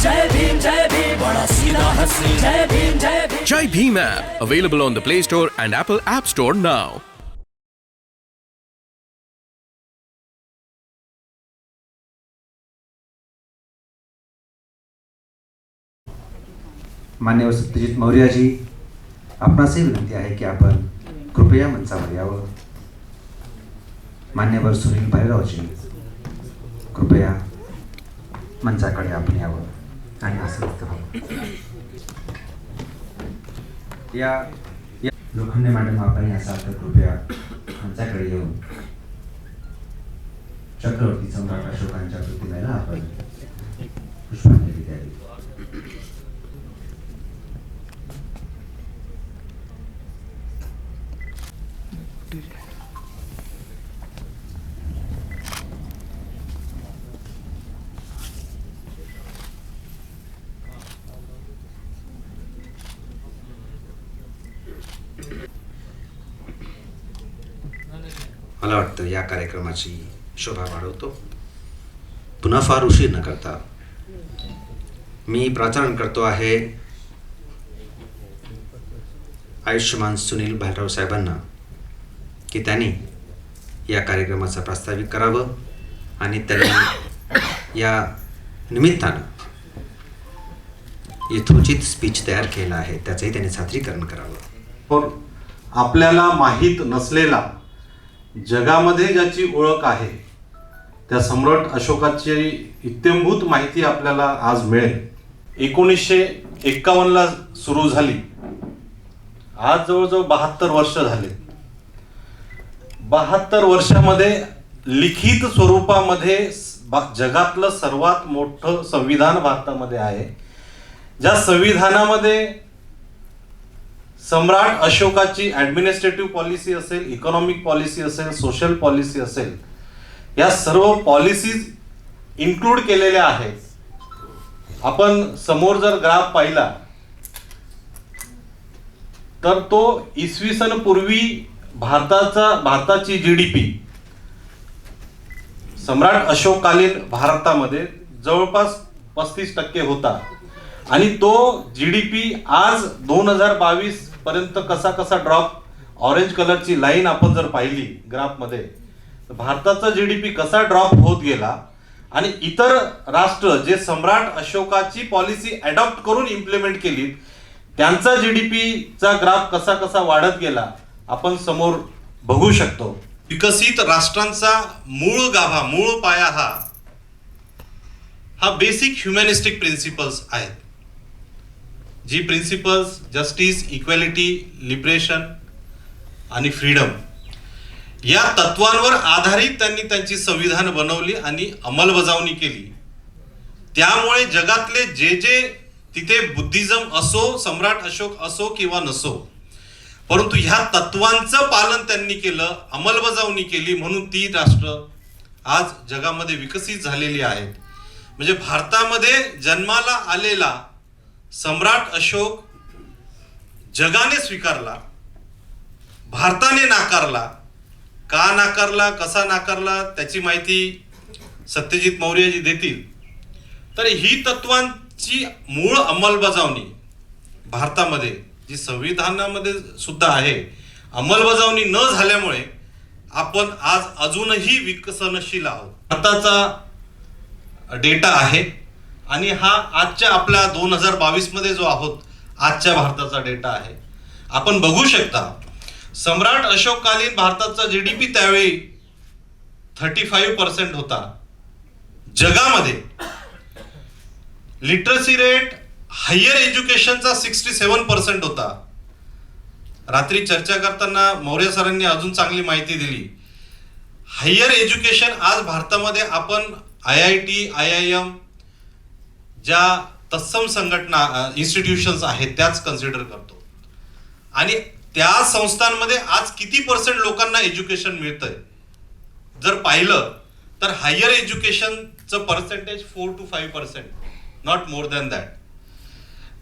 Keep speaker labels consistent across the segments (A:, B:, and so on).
A: जय भीम बड़ा सीधा हंसी जय Bhim
B: Jai Bhim app available on the Play Store and Apple App Store now.
C: मान्यवर सत्यजित मौर्याजी, आपणासही विनंती आहे की आपण कृपया मंचावर यावं. मान्यवर सुनील भालेरावजी, कृपया मंचाकडे आपण यावं आणि आसन व्हावं. या लोखंडे मॅडम, आपण असाल तर कृपया मंचाकडे येऊन चक्रवर्ती सम्राट अशोकांच्या प्रतिमेला आपण पुष्पांजली द्यावी. मला वाटतं या कार्यक्रमाची शोभा वाढवतो. पुन्हा फार उशीर न करता मी प्राचारण करतो आहे आयुष्यमान सुनील भालेराव साहेबांना की त्यांनी या कार्यक्रमाचा प्रास्ताविक करावं आणि त्यांनी या निमित्तानं यथोचित स्पीच तयार केला आहे त्याचंही त्यांनी सादरीकरण करावं.
D: आपल्याला माहीत नसलेला जगामध्ये ज्याची ओळख आहे त्या सम्राट अशोकाची इत्थंभूत माहिती आपल्याला आज मिळेल. 1951ला सुरू झाली, आज जवळजवळ 72 वर्ष झाले. 72 वर्षामध्ये लिखित स्वरूपामध्ये जगातलं सर्वात मोठं संविधान भारतामध्ये आहे. ज्या संविधानामध्ये सम्राट अशोकाची ॲडमिनिस्ट्रेटिव्ह पॉलिसी असेल, इकॉनॉमिक पॉलिसी असेल, सोशल पॉलिसी असेल, या सर्व पॉलिसीज इन्क्लूड केलेल्या आहेत. आपण समोर जर ग्राफ पाहिला तर तो इसवी सन पूर्वी भारताची GDP सम्राट अशोककालीन भारतामध्ये जवळपास 35% होता आणि तो GDP आज 2022 पर्यंत कसा ड्रॉप, ऑरेंज कलरची लाईन आपण जर पाहिली ग्राफमध्ये तर भारताचा GDP कसा ड्रॉप होत गेला आणि इतर राष्ट्र जे सम्राट अशोकाची पॉलिसी अडॉप्ट करून इम्प्लिमेंट केली त्यांचा GDPचा ग्राफ कसा वाढत गेला आपण समोर बघू शकतो. विकसित राष्ट्रांचा मूळ गाभा, मूळ पाया हा बेसिक ह्युमॅनिस्टिक प्रिन्सिपल्स आहेत. जी प्रिन्सिपल्स जस्टिस, इक्वॅलिटी, लिबरेशन आणि फ्रीडम या तत्वांवर आधारित त्यांनी त्यांची संविधान बनवली आणि अंमलबजावणी केली. त्यामुळे जगातले जे तिथे बुद्धिझम असो, सम्राट अशोक असो किंवा नसो, परंतु ह्या तत्वांचं पालन त्यांनी केलं, अंमलबजावणी केली, म्हणून ती राष्ट्र आज जगामध्ये विकसित झालेली आहेत. म्हणजे भारतामध्ये जन्माला आलेला सम्राट अशोक जगाने स्वीकारला, भारताने नाकारला. का नाकारला, कसा नाकारला त्याची माहिती सत्यजित मौर्यजी देतील. तर ही तत्वांची मूळ अंमलबजावणी भारतामध्ये जी संविधानामध्ये सुद्धा आहे, अंमलबजावणी न झाल्यामुळे आपण आज अजूनही विकसनशील आहोत. भारताचा डेटा आहे आणि हा आजच्या आपल्या 2022 मध्ये जो आहोत आजच्या भारताचा डेटा आहे. आपण बघू शकता सम्राट अशोककालीन भारताचा GDP त्यावेळी 35% होता. जगामध्ये लिटरसी रेट हायर एज्युकेशनचा 67% होता. रात्री चर्चा करताना मौर्य सरांनी अजून चांगली माहिती दिली. हायर एज्युकेशन आज भारतामध्ये आपण IIT, IIM ज्या तत्सम संघटना इन्स्टिट्यूशन्स आहेत त्याच कन्सिडर करतो आणि त्या संस्थांमध्ये आज किती % लोकांना एज्युकेशन मिळतंय जर पाहिलं तर हायर एज्युकेशनचं percentage 4 to 5%, not more than that.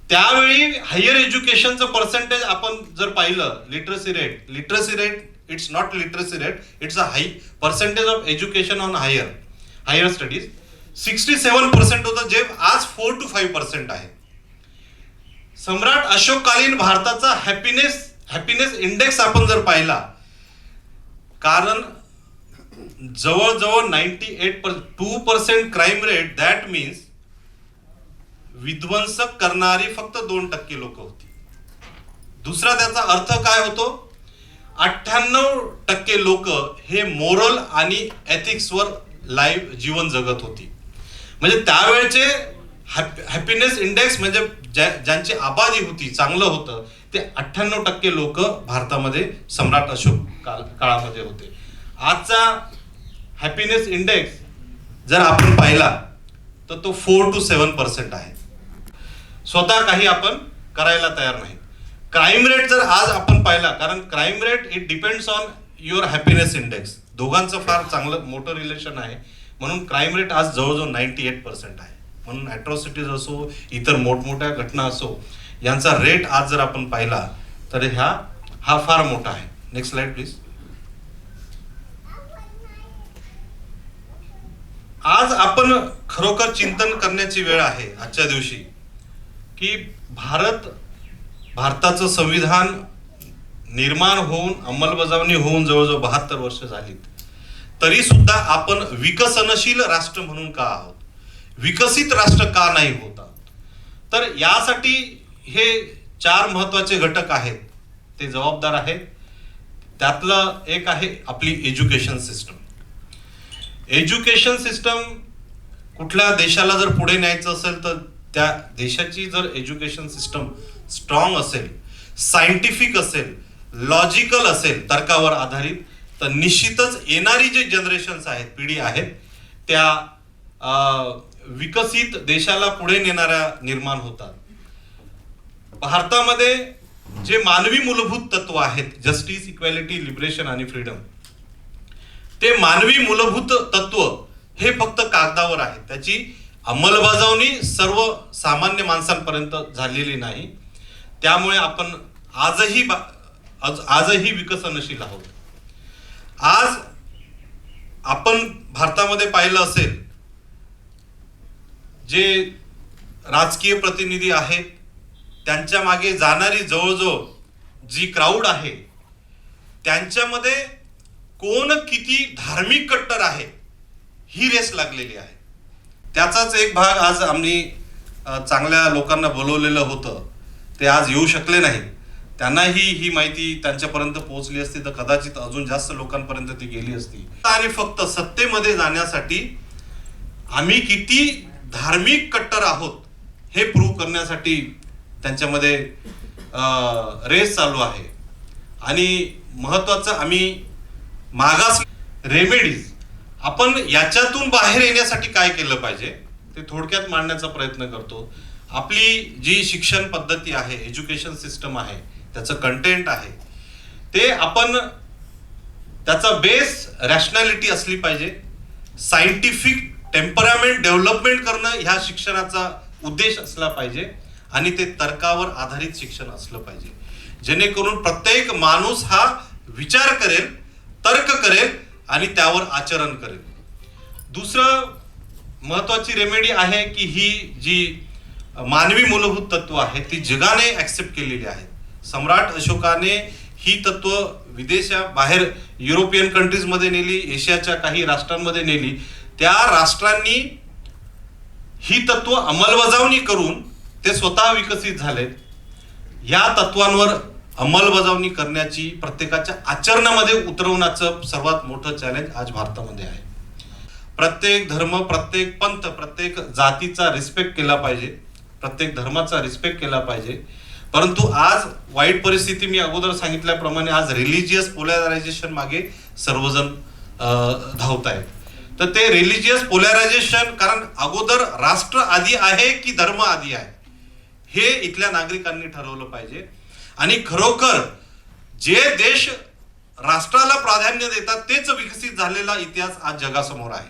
D: त्यावेळी हायर एज्युकेशनचं पर्सेंटेज आपण जर पाहिलं, literacy rate it's not literacy rate, it's a high percentage of education on higher studies. 67% होतं, जे आज 4 to 5% आहे. सम्राट अशोककालीन भारताचा हॅपीनेस इंडेक्स आपण जर पाहिला, कारण जवळजवळ 98% क्राईम रेट, दॅट मीन्स विध्वंसक करणारी फक्त 2% लोक होती. दुसरा त्याचा अर्थ काय होतो, 98% लोक हे मोरल आणि एथिक्सवर जीवन जगत होती. म्हणजे त्यावेळेचे हॅपीनेस इंडेक्स म्हणजे ज्यांची आबादी होती, चांगलं होतं, ते 98% लोक भारतामध्ये सम्राट अशोक काळामध्ये होते. आजचा हॅपीनेस इंडेक्स जर आपण पाहिला तर तो 4 to 7% आहे. स्वतः काही आपण करायला तयार नाही. क्राईम रेट जर आज आपण पाहिला, कारण crime rate it depends on your happiness index, दोघांचं फार चांगलं मोठं रिलेशन आहे. म्हणून क्राईम रेट आज जवळजवळ 98% आहे. म्हणून ॲट्रॉसिटीज असो, इतर मोठमोठ्या घटना असो, यांचा रेट आज जर आपण पाहिला तर हा फार मोठा आहे. Next slide please. आज आपण खरोखर चिंतन करण्याची वेळ आहे आजच्या दिवशी, की भारताचं संविधान निर्माण होऊन अंमलबजावणी होऊन जवळजवळ 72 वर्ष झालीत, तरी सुद्धा आपण विकसनशील राष्ट्र म्हणून का आहोत, विकसित राष्ट्र का नाही होत आहोत. तर यासाठी हे 4 महत्वाचे घटक आहेत, ते जबाबदार आहेत. त्यातलं एक आहे आपली एज्युकेशन सिस्टम. एज्युकेशन सिस्टम कुठल्या देशाला जर पुढे न्यायचं असेल तर त्या देशाची जर एज्युकेशन सिस्टम स्ट्रॉंग असेल, सायंटिफिक असेल, लॉजिकल असेल, तर्कावर आधारित, तर निश्चितच येणारी जे जनरेशन्स आहेत, पिढी आहेत, त्या विकसित देशाला पुढे नेणाऱ्या निर्माण होतात. भारतामध्ये जे मानवी मूलभूत तत्व आहेत, जस्टिस, इक्वॅलिटी, लिबरेशन आणि फ्रीडम, ते मानवी मूलभूत तत्व हे फक्त कागदावर आहेत. त्याची अंमलबजावणी सर्व सामान्य माणसांपर्यंत झालेली नाही. त्यामुळे आपण आजही विकसनशील आहोत. आज आपण भारतामध्ये पाहिलं असेल, जे राजकीय प्रतिनिधी आहेत त्यांच्या मागे जाणारी जवळजवळ जी क्राऊड आहे, त्यांच्यामध्ये कोण किती धार्मिक कट्टर आहे ही रेस लागलेली आहे. त्याचाच एक भाग आज आम्ही चांगल्या लोकांना बोलवलेलं होतं, ते आज येऊ शकले नाही. त्यांनाही ही माहिती त्यांच्यापर्यंत पोहोचली असती तर कदाचित अजून जास्त लोकांपर्यंत ती गेली असती. आणि फक्त सत्तेमध्ये जाण्यासाठी आम्ही किती धार्मिक कट्टर आहोत हे प्रूव्ह करण्यासाठी त्यांच्यामध्ये रेस चालू आहे. आणि महत्वाचं, आम्ही मागास रेमेडीज, आपण याच्यातून बाहेर येण्यासाठी काय केलं पाहिजे ते थोडक्यात मांडण्याचा प्रयत्न करतो. आपली जी शिक्षण पद्धती आहे, एज्युकेशन सिस्टम आहे, त्याचं कंटेंट आहे, ते आपण त्याचा बेस रॅशनॅलिटी असली पाहिजे. सायंटिफिक टेम्परामेंट डेव्हलपमेंट करणं ह्या शिक्षणाचा उद्देश असला पाहिजे. आणि ते तर्कावर आधारित शिक्षण असलं पाहिजे, जेणेकरून प्रत्येक माणूस हा विचार करेल, तर्क करेल आणि त्यावर आचरण करेल. दुसरं महत्वाची रेमेडी आहे की ही जी मानवी मूलभूत तत्व आहेत ती जगाने ऍक्सेप्ट केलेली आहेत. सम्राट अशोकाने ही तत्व बाहेर युरोपियन कंट्रीज मध्ये नेली, एशियाच्या काही राष्ट्रांमध्ये नेली. त्या राष्ट्रांनी ही तत्व अंमलबजावणी करून ते स्वतः विकसित झालेत. या तत्वांवर अंमलबजावणी करण्याची, प्रत्येकाच्या आचरणामध्ये उतरवण्याचं सर्वात मोठं चॅलेंज आज भारतामध्ये आहे. प्रत्येक धर्म, प्रत्येक पंथ, प्रत्येक जातीचा रिस्पेक्ट केला पाहिजे, प्रत्येक धर्माचा रिस्पेक्ट केला पाहिजे. परंतु आज वाईट परिस्थिती, मी अगोदर सांगितल्याप्रमाणे, आज रिलिजियस पोलॅरायझेशन मागे सर्वजण धावत आहेत. तर ते रिलिजियस पोलॅरायझेशन, कारण अगोदर राष्ट्र आधी आहे की धर्म आधी आहे हे इथल्या नागरिकांनी ठरवलं पाहिजे. आणि खरोखर जे देश राष्ट्राला प्राधान्य देतात तेच विकसित झालेला इतिहास आज जगासमोर आहे.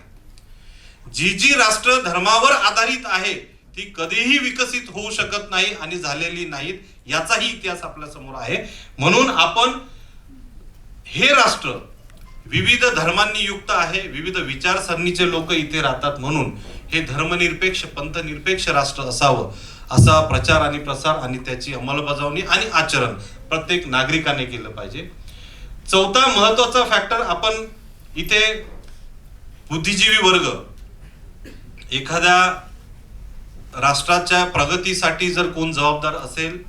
D: जी राष्ट्र धर्मावर आधारित आहे ती कधीही विकसित होऊ शकत नाही आणि झालेली नाहीत, याचाही इतिहास आपल्या समोर आहे. म्हणून आपण हे राष्ट्र विविध धर्मांनी युक्त आहे, विविध विचारसरणीचे लोक इथे राहतात, म्हणून हे धर्मनिरपेक्ष पंथनिरपेक्ष राष्ट्र असावं असा प्रचार आणि प्रसार आणि त्याची अंमलबजावणी आणि आचरण प्रत्येक नागरिकाने केलं पाहिजे. चौथा महत्वाचा फॅक्टर आपण इथे बुद्धिजीवी वर्ग एखाद्या राष्ट्राच्या प्रगतीसाठी जर कोण जबाबदार असेल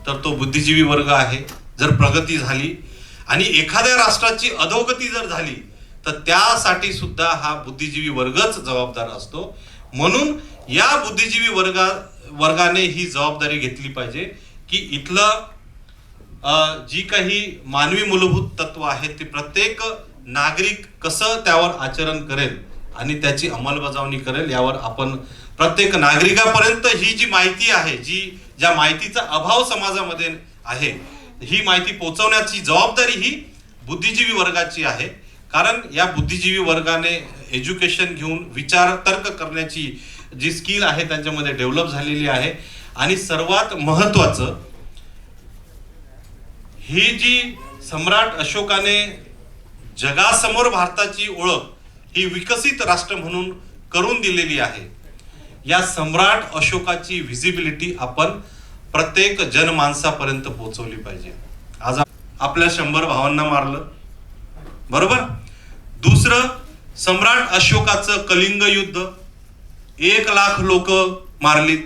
D: तर तो बुद्धिजीवी वर्ग आहे. जर प्रगती झाली आणि एखाद्या राष्ट्राची अधोगती जर झाली तर त्यासाठी सुद्धा हा बुद्धिजीवी वर्गच जबाबदार असतो. म्हणून या बुद्धिजीवी वर्गाने ही जबाबदारी घेतली पाहिजे की इथलं जी काही मानवी मूलभूत तत्व आहेत ते प्रत्येक नागरिक कसं त्यावर आचरण करेल आणि त्याची अंमलबजावणी करेल यावर आपण प्रत्येक नागरिकापर्यंत ही जी माहिती आहे, ज्या माहितीचा अभाव समाजामध्ये आहे, ही माहिती पोहोचवण्याची जबाबदारी ही बुद्धिजीवी वर्गाची आहे. कारण या बुद्धिजीवी वर्गाने एज्युकेशन घेऊन विचार तर्क करण्याची जी स्किल आहे त्यांच्यामध्ये डेव्हलप झालेली आहे. आणि सर्वात महत्वाचं, ही जी सम्राट अशोकाने जगासमोर भारताची ओळख ही विकसित राष्ट्र म्हणून करून दिलेली आहे, या सम्राट अशोकाची व्हिजिबिलिटी आपण प्रत्येक जनमानसापर्यंत पोहोचवली पाहिजे. आज आपल्या 100 भावांना मारलं, बरोबर. दुसरं, सम्राट अशोकाचं कलिंग युद्ध 1,00,000 लोक मारलीत.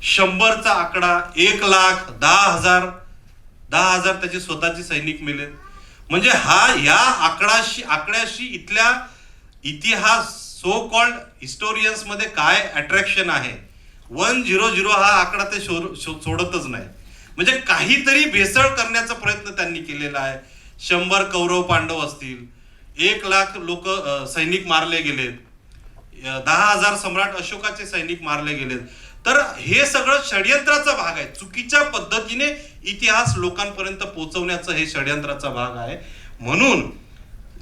D: 100चा आकडा 1,10,000 त्याचे स्वतःचे सैनिक मेले. म्हणजे या आकड्याशी इथल्या इतिहास सो कॉल्ड हिस्टोरियन्स मध्ये काय अट्रॅक्शन आहे. 100 हा आकडा ते सोडतच नाही. म्हणजे काहीतरी भेसळ करण्याचा प्रयत्न त्यांनी केलेला आहे. 100 कौरव पांडव असतील, 1,00,000 लोक सैनिक मारले गेलेत, 10,000 सम्राट अशोकाचे सैनिक मारले गेलेत. तर हे सगळं षड्यंत्राचा भाग आहे. चुकीच्या पद्धतीने इतिहास लोकांपर्यंत पोहोचवण्याचा हे षड्यंत्राचा भाग आहे. म्हणून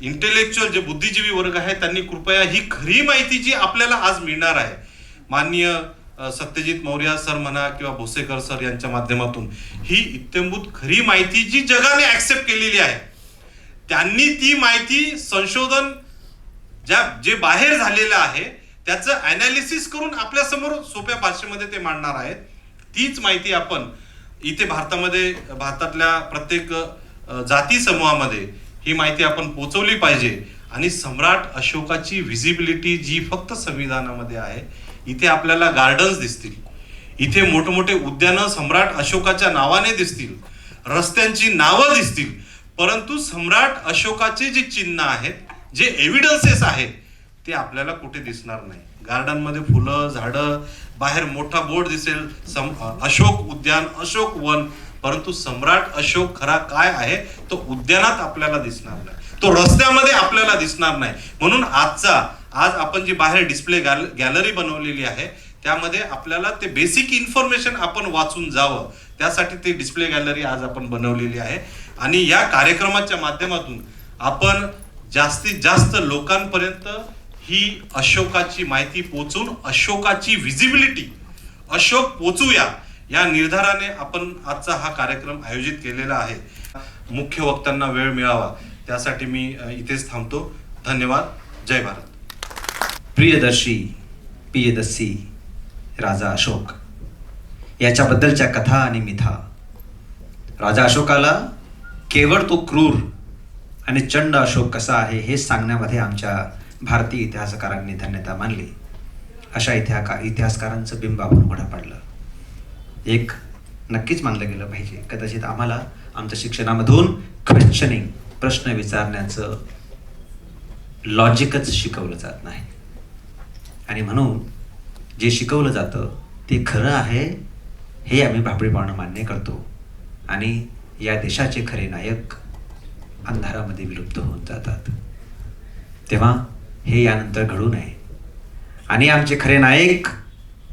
D: इंटेलेक्च्युअल जे बुद्धिजीवी वर्ग आहे त्यांनी कृपया ही खरी माहिती जी आपल्याला आज मिळणार आहे, माननीय सत्यजित मौर्य सर म्हणा किंवा भोसेकर सर यांच्या माध्यमातून, ही इत्थंभूत खरी माहिती जी जगाने ऍक्सेप्ट केलेली आहे, त्यांनी ती माहिती संशोधन जे बाहेर झालेलं आहे त्याचं अनालिसिस करून आपल्या समोर सोप्या भाषेमध्ये ते मांडणार आहेत. तीच माहिती आपण इथे भारतातल्या प्रत्येक जाती समूहामध्ये ही माहिती आपण पोहोचवली पाहिजे. आणि सम्राट अशोकाची व्हिजिबिलिटी जी फक्त संविधानामध्ये आहे, इथे आपल्याला गार्डन्स दिसतील, इथे मोठमोठे उद्यानं सम्राट अशोकाच्या नावाने दिसतील, रस्त्यांची नावं दिसतील, परंतु सम्राट अशोकाचे जे चिन्ह आहेत, जे एव्हिडन्सेस आहेत, ते आपल्याला कुठे दिसणार नाही. गार्डन मध्ये फुलं झाडं, बाहेर मोठा बोर्ड दिसेल अशोक उद्यान, अशोक वन, परंतु सम्राट अशोक खरा काय आहे तो उद्यानात आपल्याला दिसणार नाही, तो रस्त्यामध्ये आपल्याला दिसणार नाही. म्हणून आज आपण जी बाहेर डिस्प्ले गॅलरी बनवलेली आहे त्यामध्ये आपल्याला ते बेसिक इन्फॉर्मेशन आपण वाचून जावं, त्यासाठी ती डिस्प्ले गॅलरी आज आपण बनवलेली आहे. आणि या कार्यक्रमाच्या माध्यमातून आपण जास्तीत जास्त लोकांपर्यंत ही अशोकाची माहिती पोहोचून अशोकाची व्हिजिबिलिटी, अशोक पोचूया, या निर्धाराने आपण आजचा हा कार्यक्रम आयोजित केलेला आहे. मुख्य वक्त्यांना वेळ मिळावा त्यासाठी मी इथेच थांबतो. धन्यवाद. जय भारत.
C: प्रियदर्शी राजा अशोक याच्याबद्दलच्या कथा आणि मिथा. राजा अशोकाला केवळ तो क्रूर आणि चंड अशोक कसा आहे हे सांगण्यामध्ये आमच्या भारतीय इतिहासकारांनी धन्यता मानली. अशा इतिहासकारांचं बिंब आपण उघडा पडलं. एक नक्कीच मानलं गेलं पाहिजे, कदाचित आम्हाला आमच्या शिक्षणामधून क्वेश्चनिंग, प्रश्न विचारण्याचं लॉजिकच शिकवलं जात नाही. आणि म्हणून जे शिकवलं जातं ते खरं आहे हे आम्ही भाबडीपणानं मान्य करतो. आणि या देशाचे खरे नायक अंधारामध्ये विलुप्त होऊन जातात. तेव्हा हे यानंतर घडू नये आणि आमचे खरे नायक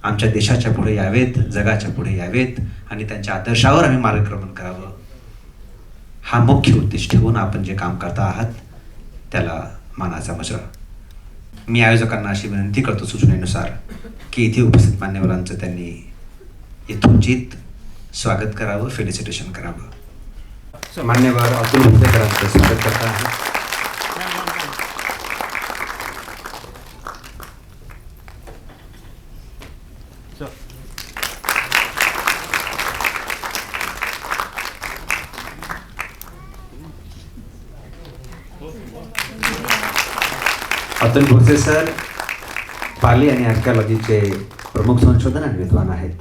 C: आमच्या देशाच्या पुढे यावेत, जगाच्या पुढे यावेत आणि त्यांच्या आदर्शावर आम्ही मार्गक्रमण करावं, हा मुख्य उद्देश ठेवून आपण जे काम करता आहात त्याला मानाचा मुजरा. मी आयोजकांना अशी विनंती करतो सूचनेनुसार की इथे उपस्थित मान्यवरांचं त्यांनी यथोचित स्वागत करावं, फेलिसिटेशन करावं. मान्यवर अतुल भोसेकरांचं स्वागत करता आहे. अतुल भोसे सर पाली आणि आर्किओलॉजीचे प्रमुख संशोधन आणि विद्वान आहेत.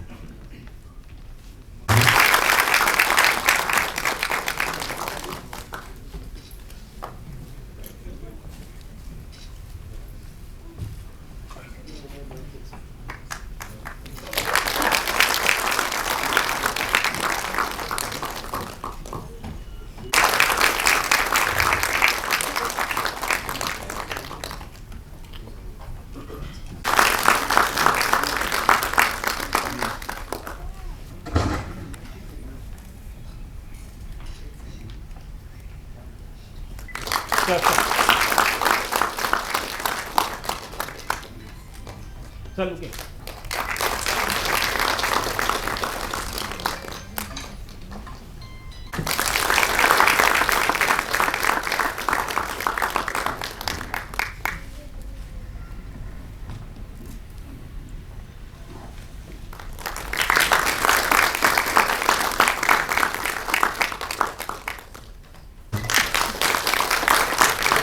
E: चल ओके.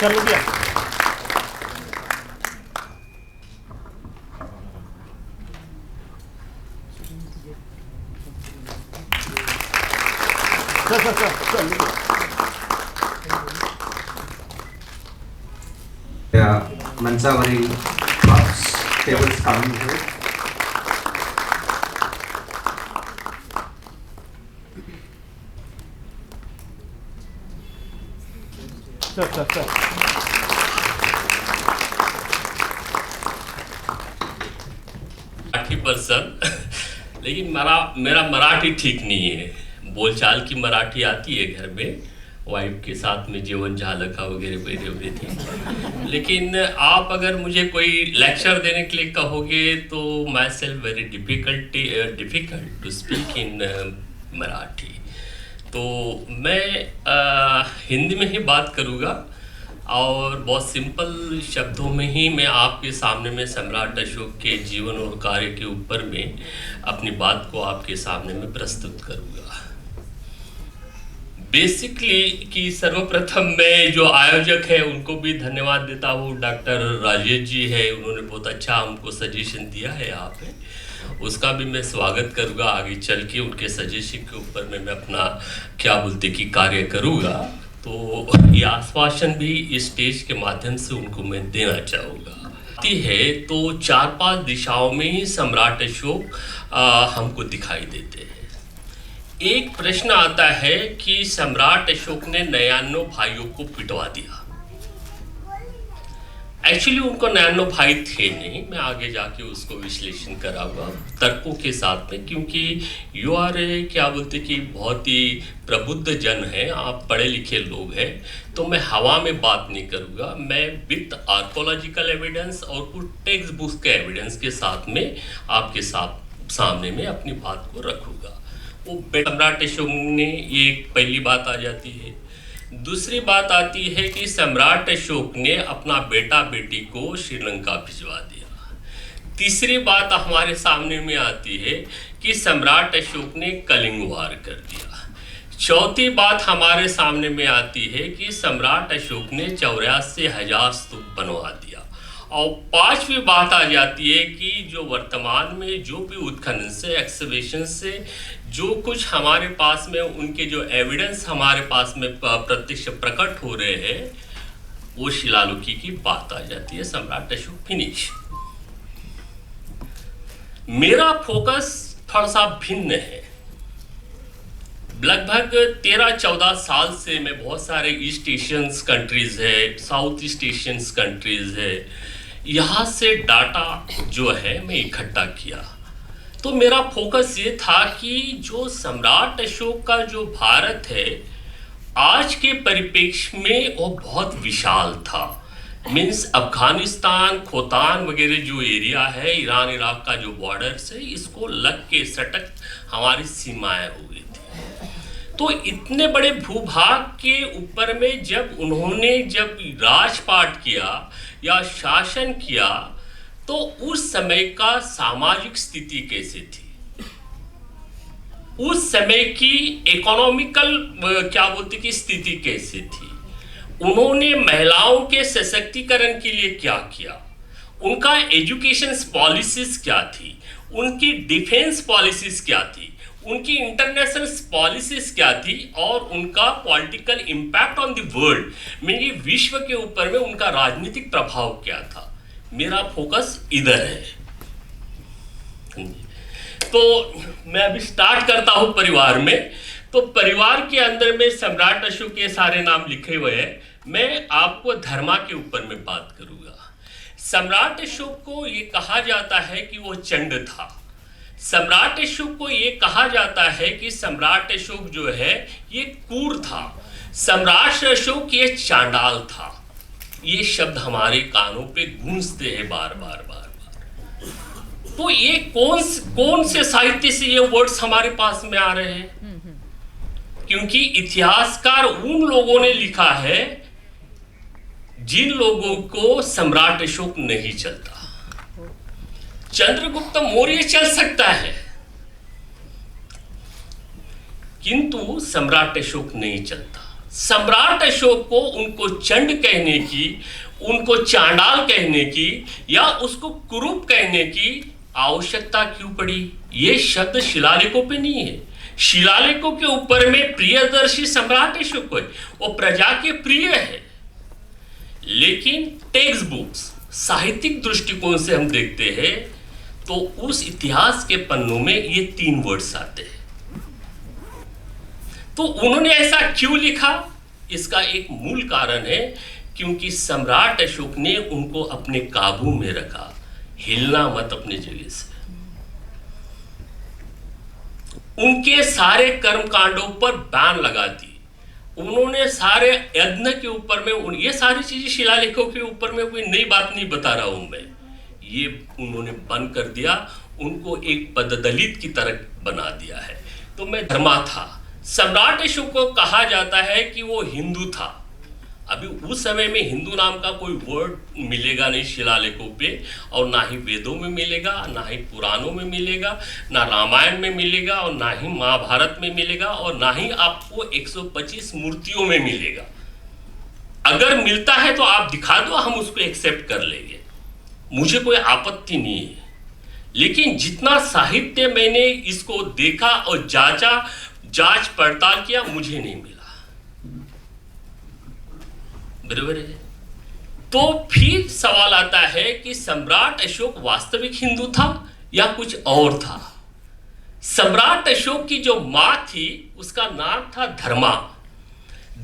E: चल गया.
C: त्या मंचावरील बॉक्स टेबल्स काढून घेऊ.
E: चल.
F: 80%. लेकिन मेरा मराठी ठीक नहीं है. बोलचाल की मराठी आती है घर में, वाइफ के साथ में जीवन झालका वगैरह वगैरह थी. लेकिन आप अगर मुझे कोई लेक्चर देने के लिए कहोगे तो myself very difficult to speak in Marathi. तो मैं हिंदी में ही बात करूँगा और बहुत सिंपल शब्दों में ही मैं आपके सामने में सम्राट अशोक के जीवन और कार्य के ऊपर में अपनी बात को आपके सामने में प्रस्तुत करूँगा. बेसिकली कि सर्वप्रथम मैं जो आयोजक है उनको भी धन्यवाद देता हूँ. डॉक्टर राजेश जी है, उन्होंने बहुत अच्छा हमको सजेशन दिया है यहाँ पे, उसका भी मैं स्वागत करूँगा. आगे चल के उनके सजेशन के ऊपर में मैं अपना क्या बोलते कि कार्य करूँगा. तो ये आश्वासन भी इस स्टेज के माध्यम से उनको मैं देना चाहूँगा. है तो 4-5 दिशाओं में ही सम्राट अशोक हमको दिखाई देते हैं. एक प्रश्न आता है कि सम्राट अशोक ने 99 भाइयों को पिटवा दिया. एक्चुअली उनको 99 भाई थे नहीं, मैं आगे जाके उसको विश्लेषण कराऊंगा तर्कों के साथ में, क्योंकि यू आर क्या बोलते कि बहुत ही प्रबुद्ध जन है, आप पढ़े लिखे लोग हैं, तो मैं हवा में बात नहीं करूंगा. मैं विथ आर्कोलॉजिकल एविडेंस और कुछ टेक्स्ट बुक के एविडेंस के साथ में आपके सामने में अपनी बात को रखूंगा. वो सम्राट अशोक ने, ये पहली बात आ जाती है. दूसरी बात आती है कि सम्राट अशोक ने अपना बेटा बेटी को श्रीलंका भिजवा दिया. तीसरी बात हमारे सामने में आती है कि सम्राट अशोक ने कलिंग वार कर दिया. चौथी बात हमारे सामने में आती है कि सम्राट अशोक ने 84,000 स्तूप बनवा दिया. और पांचवी बात आ जाती है कि जो वर्तमान में जो भी उत्खनन से, एक्सकवेशन से जो कुछ हमारे पास में उनके जो एविडेंस हमारे पास में प्रत्यक्ष प्रकट हो रहे हैं, वो शिलालेखी की बात आ जाती है. सम्राट अशोक फिनिश. मेरा फोकस थोड़ा सा भिन्न है. लगभग 13-14 साल से मैं बहुत सारे ईस्ट एशियंस कंट्रीज है, साउथ ईस्ट एशियंस कंट्रीज है, यहाँ से डाटा जो है मैं इकट्ठा किया. तो मेरा फोकस ये था कि जो सम्राट अशोक का जो भारत है आज के परिप्रेक्ष्य में वो बहुत विशाल था. मीन्स अफगानिस्तान, खोतान वगैरह जो एरिया है, ईरान इराक का जो बॉर्डर से, इसको लग के सटक हमारी सीमाएं हो गई थी. तो इतने बड़े भूभाग के ऊपर में जब उन्होंने राजपाट किया या शासन किया, तो उस समय का सामाजिक स्थिति कैसे थी, उस समय की इकोनॉमिकल क्या बोलते कि स्थिति कैसे थी, उन्होंने महिलाओं के सशक्तिकरण के लिए क्या किया, उनका एजुकेशन पॉलिसीज क्या थी, उनकी डिफेंस पॉलिसीज क्या थी, उनकी इंटरनेशनल पॉलिसीज क्या थी, और उनका political impact on the world में, ये विश्व के ऊपर में उनका राजनीतिक प्रभाव क्या था। मेरा फोकस इधर है। तो मैं अभी स्टार्ट करता हूं परिवार में। तो परिवार के अंदर में सम्राट अशोक के सारे नाम लिखे हुए हैं। मैं आपको धर्मा के ऊपर में बात करूंगा। सम्राट अशोक को ये कहा जाता है कि वो चंड था। सम्राट अशोक को ये कहा जाता है कि सम्राट अशोक जो है ये क्रूर था। सम्राट अशोक ये चांडाल था। ये शब्द हमारे कानों पे गूंजते हैं बार बार बार बार। तो ये कौन से साहित्य से ये वर्ड्स हमारे पास में आ रहे हैं? क्योंकि इतिहासकार उन लोगों ने लिखा है जिन लोगों को सम्राट अशोक नहीं चलता। चंद्रगुप्त मौर्य चल सकता है, किंतु सम्राट अशोक नहीं चलता। सम्राट अशोक को उनको चंड कहने की, उनको चांडाल कहने की या उसको कुरूप कहने की आवश्यकता क्यों पड़ी? ये शब्द शिलालेखों पे नहीं है। शिलालेखों के ऊपर में प्रियदर्शी सम्राट अशोक है, वो प्रजा के प्रिय है। लेकिन टेक्स्ट बुक्स, साहित्यिक दृष्टिकोण से हम देखते हैं तो उस इतिहास के पन्नों में ये 3 वर्ड्स आते हैं। तो उन्होंने ऐसा क्यों लिखा? इसका एक मूल कारण है क्योंकि सम्राट अशोक ने उनको अपने काबू में रखा। हिलना मत अपने जगह से। उनके सारे कर्मकांडों पर बैन लगा दी। उन्होंने सारे यज्ञ के ऊपर में, ये सारी चीजें शिलालेखों के ऊपर में, कोई नई बात नहीं बता रहा हूं मैं, ये उन्होंने बंद कर दिया। उनको एक पददलित की तरह बना दिया है। तो मैं धर्मा था। सम्राट अशोक को कहा जाता है कि वो हिंदू था। अभी उस समय में हिंदू नाम का कोई वर्ड मिलेगा नहीं शिलालेखों पे, और ना ही वेदों में मिलेगा, ना ही पुराणों में मिलेगा, ना रामायण में मिलेगा, और ना ही महाभारत में मिलेगा, और ना ही आपको 125 मूर्तियों में मिलेगा। अगर मिलता है तो आप दिखा दो, हम उसको एक्सेप्ट कर लेंगे, मुझे कोई आपत्ति नहीं है। लेकिन जितना साहित्य मैंने इसको देखा और जांच पड़ताल किया, मुझे नहीं मिला। बराबर है। तो फिर सवाल आता है कि सम्राट अशोक वास्तविक हिंदू था या कुछ और था? सम्राट अशोक की जो मां थी उसका नाम था धर्मा।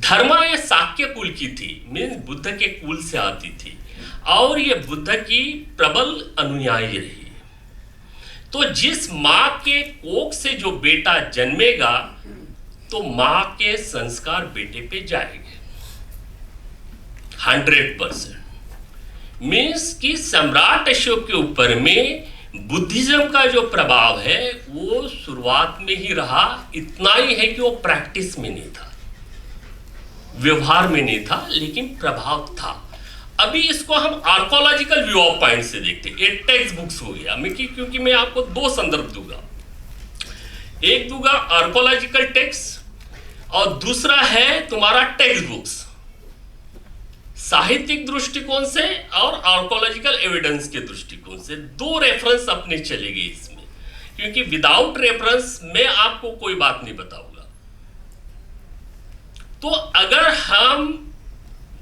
F: धर्मा ये शाक्य कुल की थी, मीन्स बुद्ध के कुल से आती थी, और ये बुद्ध की प्रबल अनुयायी रही। तो जिस मां के कोख से जो बेटा जन्मेगा तो मां के संस्कार बेटे पे जाएंगे 100%। मीन्स कि सम्राट अशोक के ऊपर में बुद्धिज्म का जो प्रभाव है वो शुरुआत में ही रहा। इतना ही है कि वो प्रैक्टिस में नहीं था, व्यवहार में नहीं था, लेकिन प्रभाव था। अभी इसको हम आर्कोलॉजिकल व्यू ऑफ पॉइंट से देखते हैं। एक टेक्स्ट बुक्स हो गया, क्योंकि मैं आपको 2 संदर्भ दूंगा। एक दूंगा आर्कोलॉजिकल टेक्स्ट और दूसरा है तुम्हारा टेक्स्ट बुक्स, साहित्यिक दृष्टिकोण से और आर्कोलॉजिकल एविडेंस के दृष्टिकोण से। 2 रेफरेंस अपने चलेगी इसमें, क्योंकि विदाउट रेफरेंस मैं आपको कोई बात नहीं बताऊंगा। तो अगर हम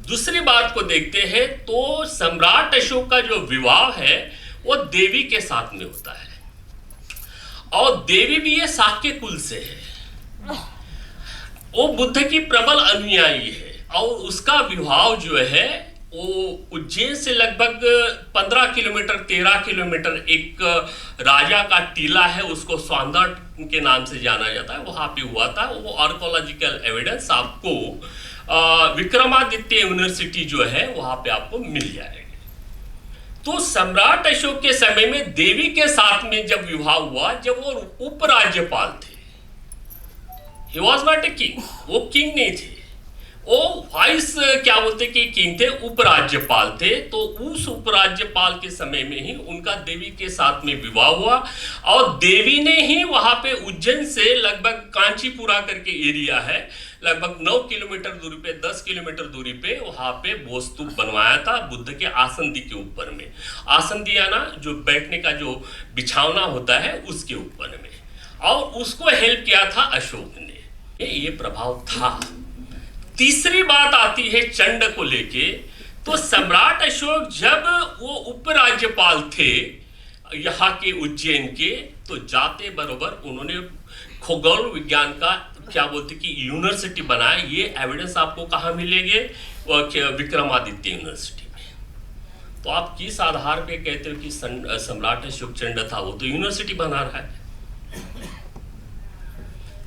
F: दूसरी बात को देखते हैं तो सम्राट अशोक का जो विवाह है वो देवी के साथ में होता है, और देवी भी ये शाक्य कुल से है। वो बुद्ध की प्रबल अनुयायी है, और उसका विवाह जो है वो उज्जैन से लगभग 15 किलोमीटर 13 किलोमीटर एक राजा का टीला है, उसको स्वांदा के नाम से जाना जाता है, वहां पे हुआ था। वो आर्कोलॉजिकल एविडेंस आपको विक्रमादित्य यूनिवर्सिटी जो है वहां पे आपको मिल जाएगी। तो सम्राट अशोक के समय में देवी के साथ में जब विवाह हुआ, जब वो उपराज्यपाल थे, he was not a king, वो किंग नहीं थे, वो वाइस क्या बोलते कि किंग थे, उपराज्यपाल थे। तो उस उपराज्यपाल के समय में ही उनका देवी के साथ में विवाह हुआ और देवी ने ही वहां पे उज्जैन से लगभग कांचीपुरा करके एरिया है, लगभग 9 किलोमीटर दूरी पे, 10 किलोमीटर दूरी पे वहां पे बोस्तूप बनवाया था बुद्ध के आसंदी के ऊपर में। आसंदी आना जो बैठने का जो बिछावना होता है उसके ऊपर में, और उसको हेल्प किया था अशोक ने। ये प्रभाव था। तीसरी बात आती है चंड को लेके। तो सम्राट अशोक जब वो उपराज्यपाल थे यहाँ के उज्जैन के, तो जाते बरोबर उन्होंने खगोल विज्ञान का क्या बोलते कि यूनिवर्सिटी बनाया। ये एविडेंस आपको कहाँ मिलेंगे? विक्रमादित्य यूनिवर्सिटी में। तो आप किस आधार पे कहते हो कि सम्राट अशोक चंड था? वो तो यूनिवर्सिटी बना रहा है।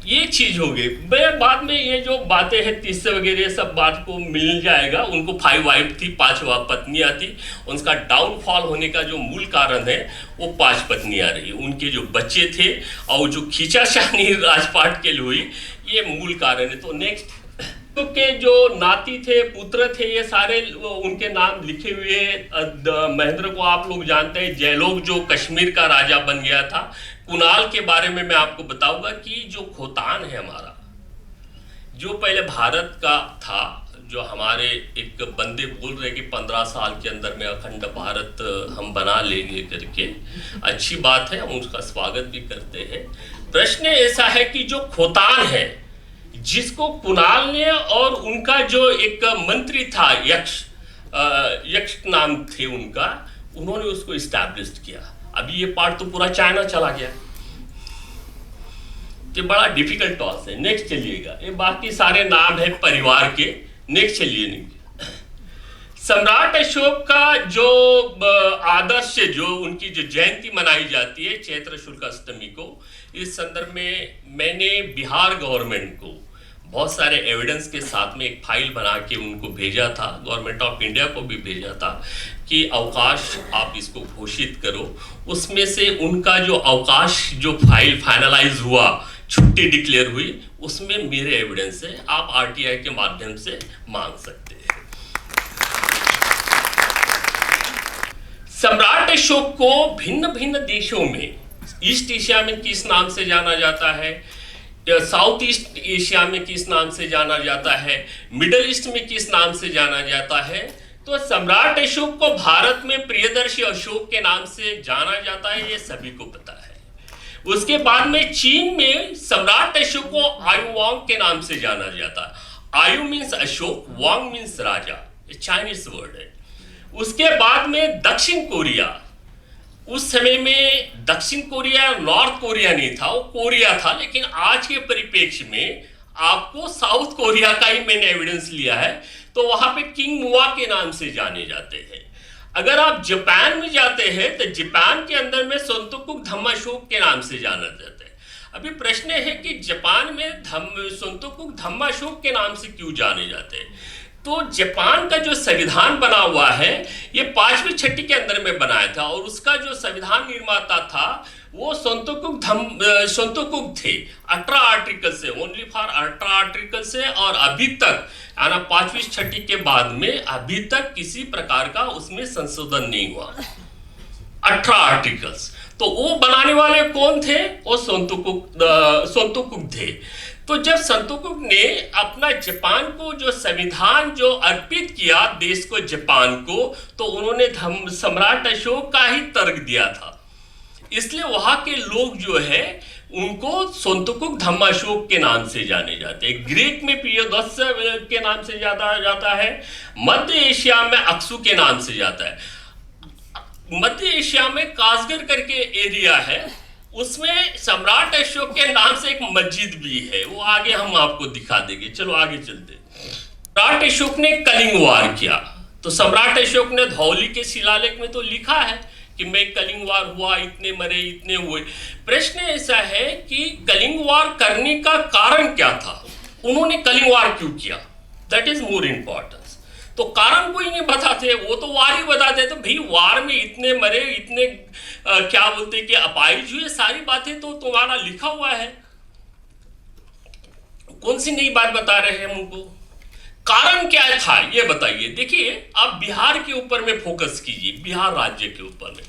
F: ये चीज हो गई। मैं बाद में ये जो बातें हैं तीसरे वगैरह सब बात को मिल जाएगा। उनको 5 वाइफ थी, 5 पत्नियां थी। उनका डाउनफॉल होने का जो मूल कारण है वो 5 पत्नियां रही। उनके जो बच्चे थे और जो खींचाशानी राजपाट के लिए हुई, ये मूल कारण है। तो नेक्स्ट के जो नाती थे, पुत्र थे, ये सारे उनके नाम लिखे हुए। महेंद्र को आप लोग जानते हैं, जयलोक जो कश्मीर का राजा बन गया था। कुणाल के बारे में मैं आपको बताऊंगा कि जो खोतान है हमारा, जो पहले भारत का था, जो हमारे एक बंदे बोल रहे कि 15 साल के अंदर में अखंड भारत हम बना लेंगे करके, अच्छी बात है, हम उसका स्वागत भी करते हैं। प्रश्न ऐसा है कि जो खोतान है, जिसको कुणाल ने और उनका जो एक मंत्री था यक्ष नाम थे उनका, उन्होंने उसको इस्टेब्लिश किया। अभी ये पार्ट तो पूरा चाइना चला गया। ये बड़ा डिफिकल्ट टॉस है। नेक्स्ट चलिएगा। ये बाकी सारे नाम है परिवार के। नेक्स्ट चलिए। सम्राट अशोक का जो आदर्श, जो उनकी जो जयंती मनाई जाती है चैत्र शुक्ल अष्टमी को, इस संदर्भ में मैंने बिहार गवर्नमेंट को बहुत सारे एविडेंस के साथ में एक फाइल बना के उनको भेजा था, गवर्नमेंट ऑफ इंडिया को भी भेजा था कि अवकाश आप इसको घोषित करो। उसमें से उनका जो अवकाश जो फाइल फाइनलाइज हुआ, छुट्टी डिक्लेयर हुई, उसमें मेरे एविडेंस है। आप आरटीआई के माध्यम से मांग सकते हैं। सम्राट अशोक को भिन्न भिन्न देशों में, ईस्ट एशिया में किस नाम से जाना जाता है, साउथ ईस्ट एशिया में किस नाम से जाना जाता है, मिडल ईस्ट में किस नाम से जाना जाता है। तो सम्राट अशोक को भारत में प्रियदर्शी अशोक के नाम से जाना जाता है, ये सभी को पता है। उसके बाद में चीन में सम्राट अशोक को आयु वांग के नाम से जाना जाता है। आयु मीन्स अशोक, वांग मीन्स राजा, ये चाइनीज वर्ड है। उसके बाद में दक्षिण कोरिया, उस समय में दक्षिण कोरिया नॉर्थ कोरिया नहीं था, वो कोरिया था। लेकिन आज के परिप्रेक्ष्य में आपको साउथ कोरिया का ही मैंने एविडेंस लिया है, तो वहां पे किंग मुआ के नाम से जाने जाते हैं। अगर आप जापान में जाते हैं तो जापान के अंदर में सोनतोकु धम्माशोक के नाम से जाना जाता है। अभी प्रश्न है कि जापान में सोनतोकु धम्माशोक के नाम से क्यों जाने जाते हैं? तो जापान का जो संविधान बना हुआ है, ये 5वीं छठी के अंदर में बनाया था, और उसका जो संविधान निर्माता था वो सोनतोकुक थे। 18 आर्टिकल से, ओनली फॉर 18 आर्टिकल से, और अभी तक याना 5वीं छठी के बाद में अभी तक किसी प्रकार का उसमें संशोधन नहीं हुआ। 18 आर्टिकल्स। तो वो बनाने वाले कौन थे? वो सोनतोकुक थे। तो जब सोनतोकुक ने अपना जापान को जो संविधान जो अर्पित किया देश को, जापान को, तो उन्होंने सम्राट अशोक का ही तर्क दिया था। इसलिए वहां के लोग जो है उनको सोनतोकुक धम्माशोक के नाम से जाने जाते हैं। ग्रीक में पियोदस के नाम से जाता है। मध्य एशिया में अक्सू के नाम से जाता है। मध्य एशिया में कासगर करके एरिया है, उसमें सम्राट अशोक के नाम से एक मस्जिद भी है, वो आगे हम आपको दिखा देंगे। चलो आगे चलते। सम्राट अशोक ने कलिंग वार किया, तो सम्राट अशोक ने धौली के शिलालेख में तो लिखा है कि मैं कलिंग वार हुआ, इतने मरे, इतने हुए। प्रश्न ऐसा है कि कलिंग वार करने का कारण क्या था, उन्होंने कलिंग वार क्यों किया, दैट इज मोर इंपॉर्टेंस। तो कारण कोई नहीं बताते, वो तो वार ही बताते। तो भाई वार में इतने मरे, इतने क्या बोलते कि अपाहिज हुए, सारी बातें तो तुम्हारा लिखा हुआ है। कौन सी नई बात बता रहे हैं हमको? कारण क्या था ये बताइए। देखिए, आप बिहार के ऊपर में फोकस कीजिए, बिहार राज्य के ऊपर में।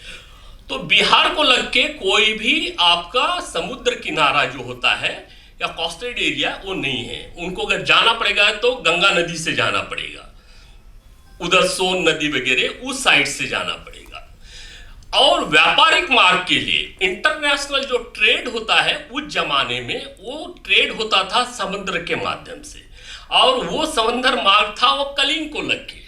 F: तो बिहार को लग के कोई भी आपका समुद्र किनारा जो होता है या कोस्टेड एरिया वो नहीं है। उनको अगर जाना पड़ेगा तो गंगा नदी से जाना पड़ेगा, उधर सोन नदी वगैरह उस साइड से जाना पड़ेगा। और व्यापारिक मार्ग के लिए इंटरनेशनल जो ट्रेड होता है उस जमाने में वो ट्रेड होता था समुद्र के माध्यम से, और वो समंदर मार्ग था वो कलिंग को लग के।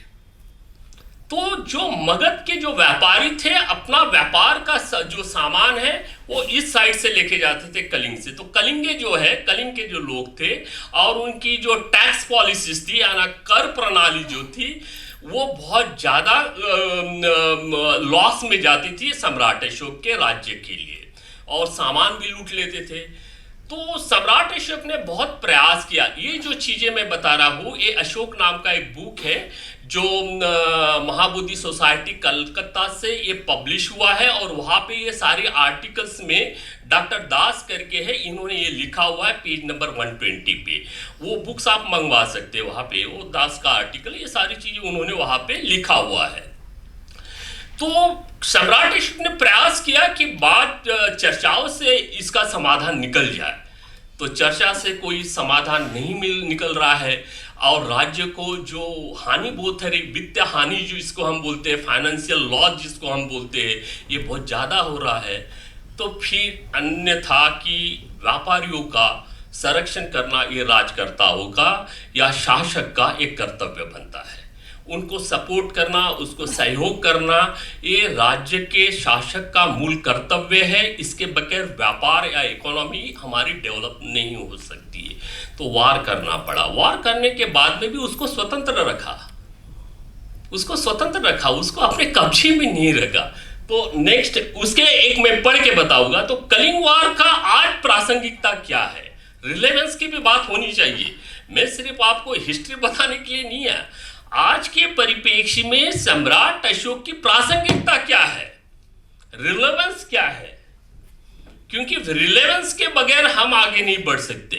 F: तो जो मगध के जो व्यापारी थे अपना व्यापार का जो सामान है वो इस साइड से लेके जाते थे कलिंग से। तो कलिंगे जो है, कलिंग के जो लोग थे और उनकी जो टैक्स पॉलिसीज थी यानी कर प्रणाली जो थी वो बहुत ज्यादा लॉस में जाती थी सम्राट अशोक के राज्य के लिए, और सामान भी लूट लेते थे। तो सम्राट अशोक ने बहुत प्रयास किया। ये जो चीजें मैं बता रहा हूँ ये अशोक नाम का एक बुक है जो महाबोधि सोसाइटी कलकत्ता से ये पब्लिश हुआ है, और वहाँ पे ये सारे आर्टिकल्स में डॉक्टर दास करके है, इन्होंने ये लिखा हुआ है पेज नंबर 120 पे। वो बुक्स आप मंगवा सकते हैं वहाँ पे, वो दास का आर्टिकल, ये सारी चीजें उन्होंने वहाँ पे लिखा हुआ है। तो सम्राट अशोक ने प्रयास किया कि बात चर्चाओं से इसका समाधान निकल जाए। तो चर्चा से कोई समाधान नहीं निकल रहा है, और राज्य को जो हानि बहुत है, वित्तीय हानि जो इसको हम बोलते हैं, फाइनेंशियल लॉस जिसको हम बोलते हैं, ये बहुत ज़्यादा हो रहा है। तो फिर अन्यथा कि व्यापारियों का संरक्षण करना ये राजकर्ताओं का या शासक का एक कर्तव्य बनता है। उनको सपोर्ट करना, उसको सहयोग करना ये राज्य के शासक का मूल कर्तव्य है। इसके बगैर व्यापार या इकोनॉमी हमारी डेवलप नहीं हो सकती है। तो वार करना पड़ा। वार करने के बाद में भी उसको स्वतंत्र रखा, उसको अपने कब्जे में नहीं रखा। तो नेक्स्ट उसके एक मैं पढ़ के बताऊंगा। तो कलिंग वार का आज प्रासंगिकता क्या है, रिलेवेंस की भी बात होनी चाहिए। मैं सिर्फ आपको हिस्ट्री बताने के लिए नहीं है, आज के परिप्रेक्ष्य में सम्राट अशोक की प्रासंगिकता क्या है, रिलेवेंस क्या है, क्योंकि रिलेवेंस के बगैर हम आगे नहीं बढ़ सकते।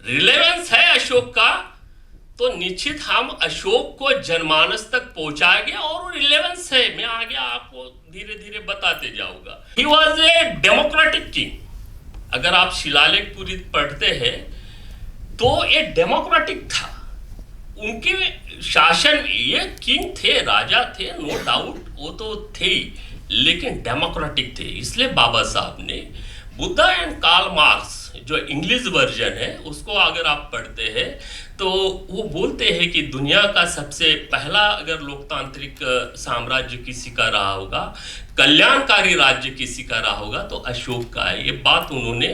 F: रिलेवेंस है अशोक का तो निश्चित हम अशोक को जनमानस तक पहुंचाएंगे, और रिलेवेंस है मैं आगे आपको धीरे धीरे बताते जाऊंगा। He was a democratic king. अगर आप शिलालेख पूरी पढ़ते हैं तो ये डेमोक्रेटिक था। उनके शासन, ये किंग थे, राजा थे, नो डाउट वो तो थे, लेकिन डेमोक्रेटिक थे। इसलिए बाबा साहब ने बुद्धा एंड कार्ल मार्क्स जो इंग्लिश वर्जन है उसको अगर आप पढ़ते हैं तो वो बोलते हैं कि दुनिया का सबसे पहला अगर लोकतांत्रिक साम्राज्य किसी का रहा होगा, कल्याणकारी राज्य किसी का रहा होगा तो अशोक का है। ये बात उन्होंने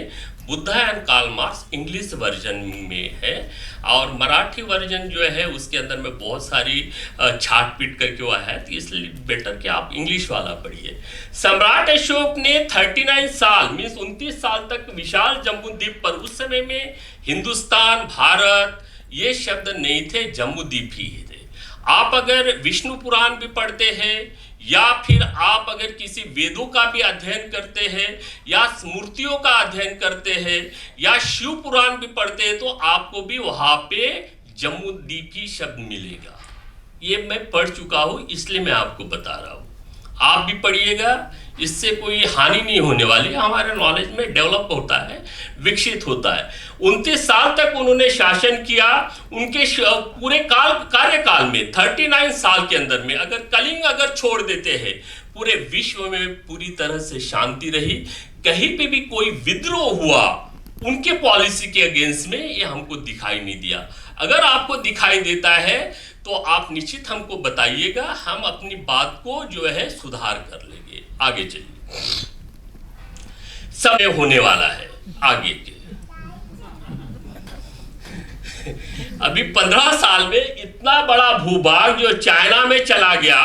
F: Buddha and Karl Marx English version में है, और मराठी वर्जन जो है उसके अंदर में बहुत सारी छाट पीट करके हुआ है, तो इसलिए बेटर कि आप इंग्लिश वाला पढ़िए। सम्राट अशोक ने 39 साल मीन्स 29 साल तक विशाल जम्बू द्वीप पर, उस समय में हिंदुस्तान, भारत ये शब्द नहीं थे, जम्बू द्वीप ही थे। आप अगर विष्णु पुराण भी पढ़ते हैं या फिर आप अगर किसी वेदों का भी अध्ययन करते हैं या स्मृतियों का अध्ययन करते हैं या शिव पुराण भी पढ़ते हैं तो आपको भी वहां पे जम्बू द्वीप ही शब्द मिलेगा। ये मैं पढ़ चुका हूं इसलिए मैं आपको बता रहा हूं, आप भी पढ़िएगा, इससे कोई हानि नहीं होने वाली। हमारे नॉलेज में डेवलप होता है, विकसित होता है। 29 साल तक उन्होंने शासन किया। उनके पूरे कार्यकाल में 39 साल के अंदर में अगर कलिंग अगर छोड़ देते हैं, पूरे विश्व में पूरी तरह से शांति रही। कहीं पे भी कोई विद्रोह हुआ उनके पॉलिसी के अगेंस्ट में ये हमको दिखाई नहीं दिया। अगर आपको दिखाई देता है तो आप निश्चित हमको बताइएगा, हम अपनी बात को जो है सुधार कर लेंगे। आगे चलिए, समय होने वाला है आगे के। अभी 15 साल में इतना बड़ा भूभाग जो चाइना में चला गया,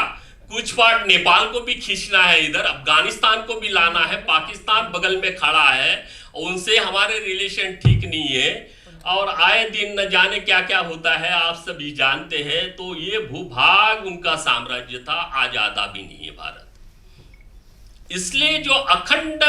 F: कुछ पार्ट नेपाल को भी खींचना है, इधर अफगानिस्तान को भी लाना है, पाकिस्तान बगल में खड़ा है, उनसे हमारे रिलेशन ठीक नहीं है, और आए दिन न जाने क्या क्या होता है, आप सभी जानते हैं। तो ये भूभाग उनका साम्राज्य था, आज आधा भी नहीं है भारत। इसलिए जो अखंड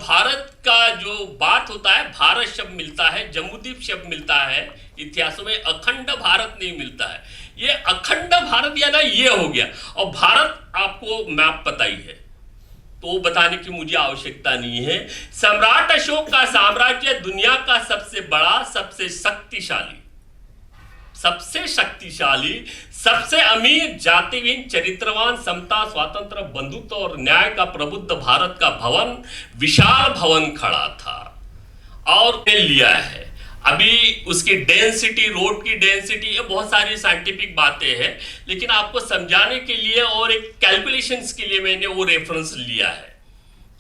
F: भारत का जो बात होता है, भारत शब्द मिलता है, जम्मूद्वीप शब्द मिलता है, इतिहासों में अखंड भारत नहीं मिलता है। ये अखंड भारत या ना ये हो गया। और भारत आपको मैप पता ही है, तो बताने की मुझे आवश्यकता नहीं है। सम्राट अशोक का साम्राज्य दुनिया का सबसे बड़ा, सबसे शक्तिशाली, सबसे अमीर, जातिहीन, चरित्रवान, समता, स्वातंत्र, बंधुत्व और न्याय का प्रबुद्ध भारत का भवन, विशाल भवन खड़ा था और लिया है। अभी उसकी डेंसिटी, रोड की डेंसिटी, ये बहुत सारी साइंटिफिक बातें हैं, लेकिन आपको समझाने के लिए और एक कैलकुलेशंस के लिए मैंने वो रेफरेंस लिया है।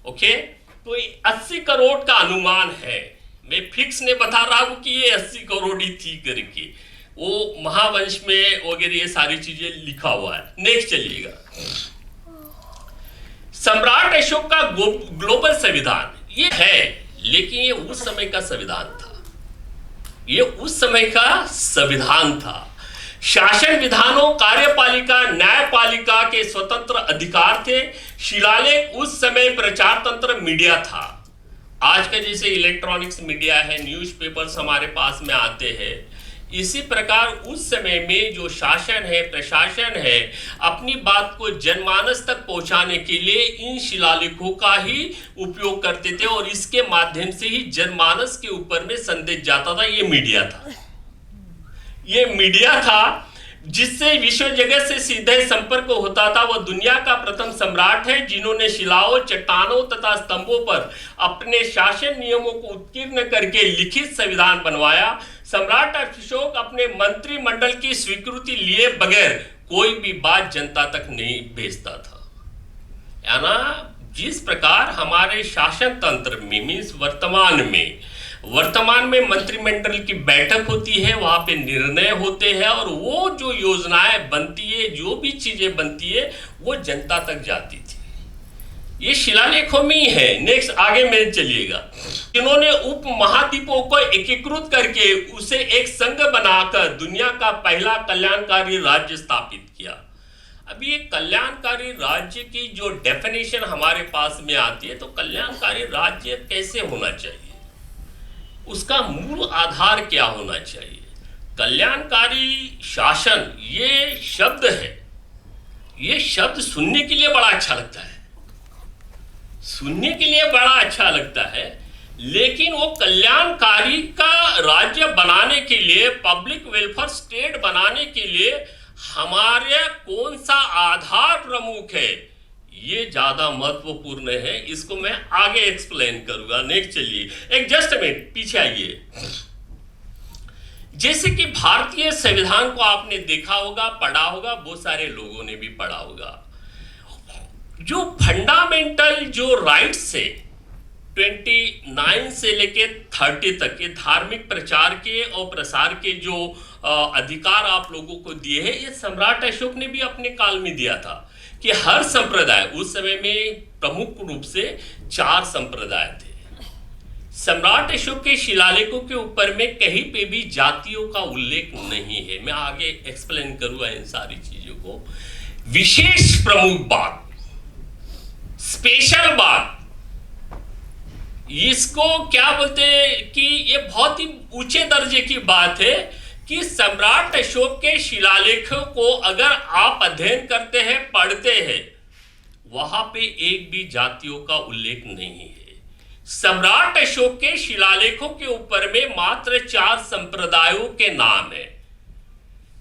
F: ओके, तो 80 करोड़ का अनुमान है। मैं फिक्स नहीं बता रहा हूं कि ये 80 करोड़ ही थी करके, वो महावंश में वगैरह ये सारी चीजें लिखा हुआ है। नेक्स्ट चलिएगा। सम्राट अशोक का ग्लोबल संविधान ये है, लेकिन ये उस समय का संविधान था। ये उस समय का संविधान था। शासन विधानों, कार्यपालिका, न्यायपालिका के स्वतंत्र अधिकार थे। शिलालेख उस समय प्रचार तंत्र मीडिया था। आज का जैसे इलेक्ट्रॉनिक्स मीडिया है, न्यूज़पेपर्स हमारे पास में आते हैं, इसी प्रकार उस समय में जो शासन है, प्रशासन है, अपनी बात को जनमानस तक पहुंचाने के लिए इन शिलालेखों का ही उपयोग करते थे और इसके माध्यम से ही जनमानस के ऊपर में संदेश जाता था। ये मीडिया था जिससे विश्व जगत से सीधे संपर्क होता था। वह दुनिया का प्रथम सम्राट है जिन्होंने शिलाओं, चट्टानों तथा स्तंभों पर अपने शासन नियमों को उत्कीर्ण करके लिखित संविधान बनवाया। सम्राट अशोक अपने मंत्रिमंडल की स्वीकृति लिए बगैर कोई भी बात जनता तक नहीं भेजता था। याना जिस प्रकार हमारे शासन तंत्र में मीन्स वर्तमान में मंत्रिमंडल की बैठक होती है, वहां पे निर्णय होते हैं और वो जो योजनाएं बनती है, जो भी चीजें बनती है, वो जनता तक जाती थी। ये शिलालेखों में ही है। नेक्स्ट आगे में चलिएगा। जिन्होंने उप महाद्वीपों को एकीकृत करके उसे एक संघ बनाकर दुनिया का पहला कल्याणकारी राज्य स्थापित किया। अभी ये कल्याणकारी राज्य की जो डेफिनेशन हमारे पास में आती है, तो कल्याणकारी राज्य कैसे होना चाहिए, उसका मूल आधार क्या होना चाहिए। कल्याणकारी शासन ये शब्द है, ये शब्द सुनने के लिए बड़ा अच्छा लगता है, लेकिन वो कल्याणकारी का राज्य बनाने के लिए, पब्लिक वेलफेयर स्टेट बनाने के लिए हमारे कौन सा आधार प्रमुख है, ये ज्यादा महत्वपूर्ण है। इसको मैं आगे एक्सप्लेन करूंगा। नेक्स्ट चलिए, एक जस्ट मिनट पीछे आइए। जैसे कि भारतीय संविधान को आपने देखा होगा, पढ़ा होगा, बहुत सारे लोगों ने भी पढ़ा होगा। जो फंडामेंटल जो राइट्स है 29 से लेके 30 तक के धार्मिक प्रचार के और प्रसार के जो अधिकार आप लोगों को दिए हैं, ये सम्राट अशोक ने भी अपने काल में दिया था कि हर संप्रदाय, उस समय में प्रमुख रूप से 4 संप्रदाय थे। सम्राट अशोक के शिलालेखों के ऊपर में कहीं पे भी जातियों का उल्लेख नहीं है। मैं आगे एक्सप्लेन करूंगा इन सारी चीजों को। विशेष प्रमुख बात, स्पेशल बात, इसको क्या बोलते हैं कि ये बहुत ही ऊंचे दर्जे की बात है कि सम्राट अशोक के शिलालेखों को अगर आप अध्ययन करते हैं, पढ़ते हैं, वहां पे एक भी जातियों का उल्लेख नहीं है। सम्राट अशोक के शिलालेखों के ऊपर में मात्र 4 संप्रदायों के नाम है,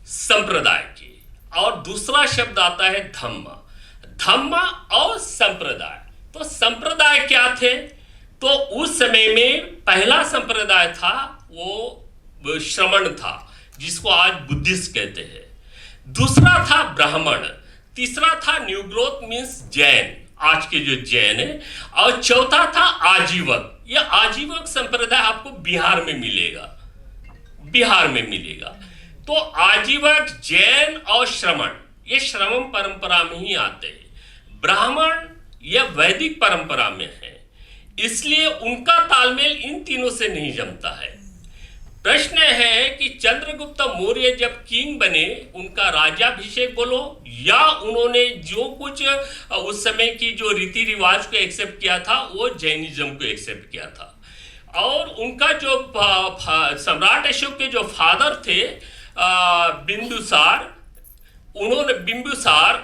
F: संप्रदाय के, और दूसरा शब्द आता है धम्म और संप्रदाय। तो संप्रदाय क्या थे? तो उस समय में पहला संप्रदाय था वो श्रमण था, जिसको आज बुद्धिस्ट कहते हैं। दूसरा था ब्राह्मण, तीसरा था न्यू ग्रोथ मीन्स जैन, आज के जो जैन है, और चौथा था आजीवक। यह आजीवक संप्रदाय आपको बिहार में मिलेगा। तो आजीवक, जैन और श्रमण, ये श्रमण परंपरा में ही आते हैं। ब्राह्मण यह वैदिक परंपरा में है, इसलिए उनका तालमेल इन तीनों से नहीं जमता है। प्रश्न है कि चंद्रगुप्त मौर्य जब किंग बने, उनका राज्याभिषेक बोलो या उन्होंने जो कुछ उस समय की जो रीति रिवाज को एक्सेप्ट किया था वो जैनिज्म को एक्सेप्ट किया था। और उनका जो सम्राट अशोक के जो फादर थे बिंदुसार,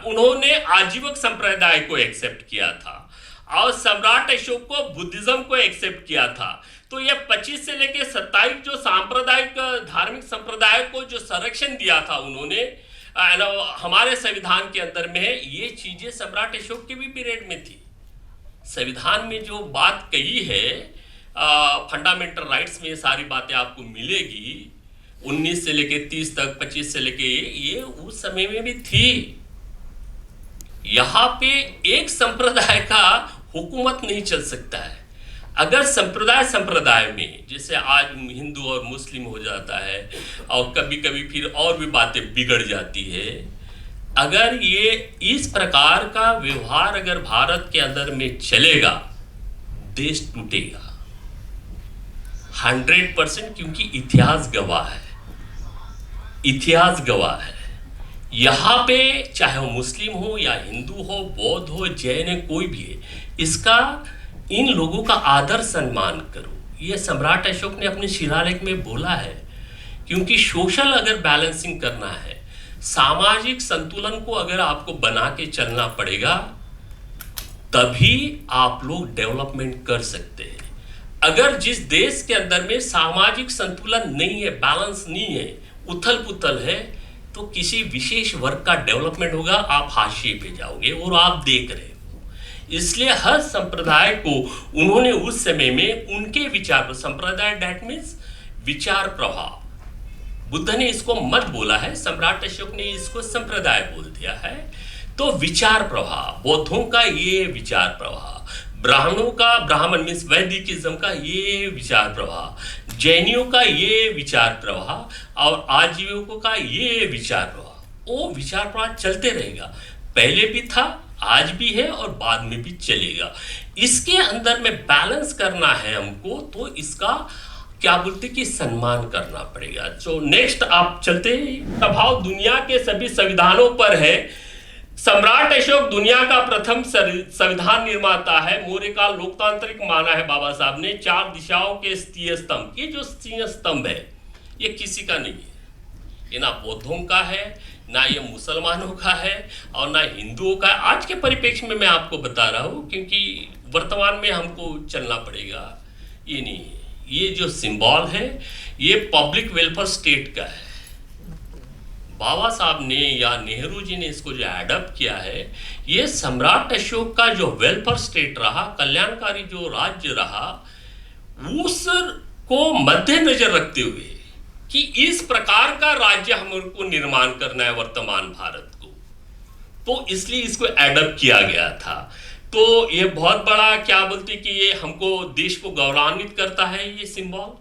F: उन्होंने आजीवक संप्रदाय को एक्सेप्ट किया था और सम्राट अशोक को बुद्धिज्म को एक्सेप्ट किया था। तो ये 25 से लेके 27 जो सांप्रदायिक धार्मिक संप्रदाय को जो संरक्षण दिया था उन्होंने, हमारे संविधान के अंदर में है, ये चीजें सम्राट अशोक के भी पीरियड में थी। संविधान में जो बात कही है फंडामेंटल राइट्स में, ये सारी बातें आपको मिलेगी 19 से लेके 30 तक, 25 से लेके ये उस समय में भी थी। यहाँ पे एक संप्रदाय का हुकूमत नहीं चल सकता है। अगर संप्रदाय में जैसे आज हिंदू और मुस्लिम हो जाता है और कभी कभी फिर और भी बातें बिगड़ जाती है, अगर ये इस प्रकार का व्यवहार अगर भारत के अंदर में चलेगा, देश टूटेगा 100%, क्योंकि इतिहास गवाह है। यहाँ पे चाहे वो मुस्लिम हो या हिंदू हो, बौद्ध हो, जैन है, कोई भी है, इसका इन लोगों का आदर सम्मान करो। ये सम्राट अशोक ने अपने शिलालेख में बोला है, क्योंकि सोशल अगर बैलेंसिंग करना है, सामाजिक संतुलन को अगर आपको बना के चलना पड़ेगा, तभी आप लोग डेवलपमेंट कर सकते हैं। अगर जिस देश के अंदर में सामाजिक संतुलन नहीं है, बैलेंस नहीं है, उथल पुथल है, तो किसी विशेष वर्ग का डेवलपमेंट होगा, आप हाशिए पे जाओगे और आप देख रहे हो। इसलिए हर संप्रदाय को उन्होंने उस समय में उनके विचार, संप्रदाय दैट मीन्स विचार प्रभाव, बुद्ध ने इसको मत बोला है, सम्राट अशोक ने इसको संप्रदाय बोल दिया है। तो विचार प्रभाव, बौद्धों का ये विचार प्रभाव, ब्राह्मणों का, ब्राह्मण मीन्स वैदिकिज्म का ये विचार प्रवाह, जैनियों का ये विचार प्रवाह और आजीविकों का ये विचार प्रवाह, वो विचार प्रवाह चलते रहेगा। पहले भी था, आज भी है और बाद में भी चलेगा। इसके अंदर में बैलेंस करना है हमको, तो इसका क्या बोलते कि सम्मान करना पड़ेगा। तो नेक्स्ट आप चलते, प्रभाव दुनिया के सभी संविधानों पर है। सम्राट अशोक दुनिया का प्रथम संविधान निर्माता है। मौर्य काल लोकतांत्रिक माना है बाबा साहब ने। 4 दिशाओं के स्थितीय स्तंभ, ये जो स्थितीय स्तंभ है ये किसी का नहीं है, ये ना बौद्धों का है, ना ये मुसलमानों का है और ना हिंदुओं का। आज के परिप्रेक्ष्य में मैं आपको बता रहा हूँ, क्योंकि वर्तमान में हमको चलना पड़ेगा। ये नहीं है, ये जो सिंबल है ये पब्लिक वेलफेयर स्टेट का है। बाबा साहब ने या नेहरू जी ने इसको जो एडप्ट किया है, ये सम्राट अशोक का जो वेलफेयर स्टेट रहा, कल्याणकारी जो राज्य रहा, उसको मद्देनजर रखते हुए कि इस प्रकार का राज्य हमको निर्माण करना है वर्तमान भारत को, तो इसलिए इसको एडप्ट किया गया था। तो ये बहुत बड़ा क्या बोलते कि ये हमको देश को गौरवान्वित करता है ये सिंबल,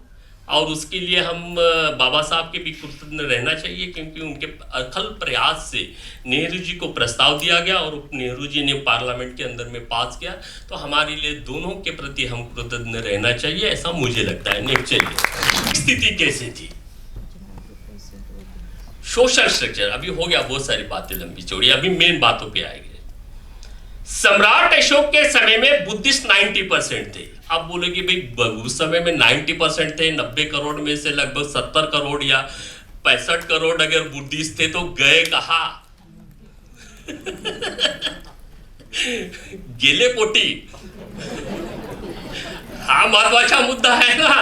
F: और उसके लिए हम बाबा साहब के भी कृतज्ञ रहना चाहिए, क्योंकि उनके अथल प्रयास से नेहरू जी को प्रस्ताव दिया गया और नेहरू जी ने पार्लियामेंट के अंदर में पास किया। तो हमारे लिए दोनों के प्रति हम कृतज्ञ रहना चाहिए, ऐसा मुझे लगता है। नेक्स्ट चलिए, स्थिति कैसे थी, सोशल स्ट्रक्चर अभी हो गया, बहुत सारी बातें लंबी चौड़ी, अभी मेन बातों पे आएंगे। सम्राट अशोक के समय में बुद्धिस्ट 90% थे। आप बोलोगे भाई उस समय में 90% थे, 90 करोड़ में से लगभग 70 करोड़ या 65 करोड़ अगर बुद्धिस्ट थे तो गए कहा? गेले पोटी। हाँ, महत्वाचा मुद्दा है ना।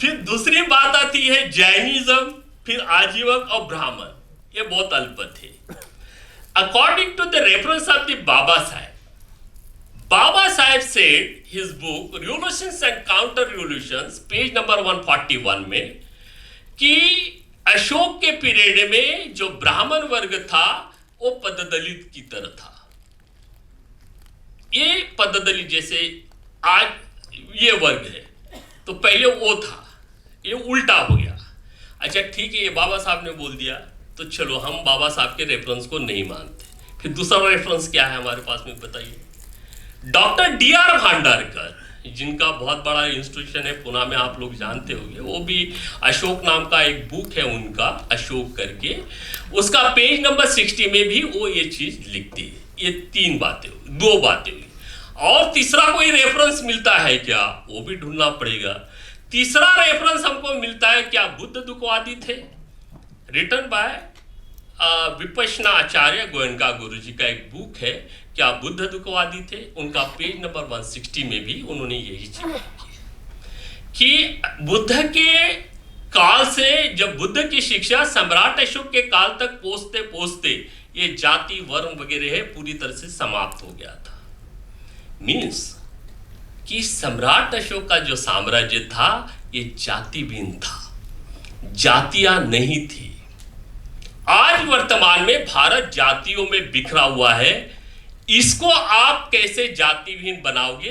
F: फिर दूसरी बात आती है जैनिज्म, फिर आजीवक और ब्राह्मण, ये बहुत अल्प थे। According to the reference of the Baba Sahib said his book Revolutions and Counter Revolutions, page number 141 में, कि अशोक के पीरियड में जो ब्राह्मण वर्ग था वो पददलित की तरह था। ये पददलित जैसे आज ये वर्ग है, तो पहले वो था, ये उल्टा हो गया। अच्छा ठीक है, ये बाबा साहब ने बोल दिया, तो चलो हम बाबा साहब के रेफरेंस को नहीं मानते। फिर दूसरा रेफरेंस क्या है हमारे पास में, बताइए। Doctor D.R. भांडारकर, जिनका बहुत बड़ा इंस्टीट्यूशन है पुणे में, आप लोग जानते होंगे, वो भी अशोक नाम का एक बुक है उनका, अशोक करके, उसका पेज नंबर 60 में भी वो ये चीज लिखती है। ये 2 बातें हुई। और तीसरा कोई रेफरेंस मिलता है क्या, वो भी ढूंढना पड़ेगा। तीसरा रेफरेंस हमको मिलता है, क्या बुद्ध दुखवादी थे? रिटन बाय विपश्यना आचार्य गोयनका गुरु जी का एक बुक है, क्या बुद्ध दुखवादी थे? उनका पेज नंबर 160 में भी उन्होंने यही चीज की कि बुद्ध के काल से, जब बुद्ध की शिक्षा सम्राट अशोक के काल तक पहुंचते पहुंचते ये जाति वर्ण वगैरह है पूरी तरह से समाप्त हो गया था। मीन्स कि सम्राट अशोक का जो साम्राज्य था ये जातिहीन था, जातियां नहीं थी। आज वर्तमान में भारत जातियों में बिखरा हुआ है, इसको आप कैसे जातिहीन बनाओगे,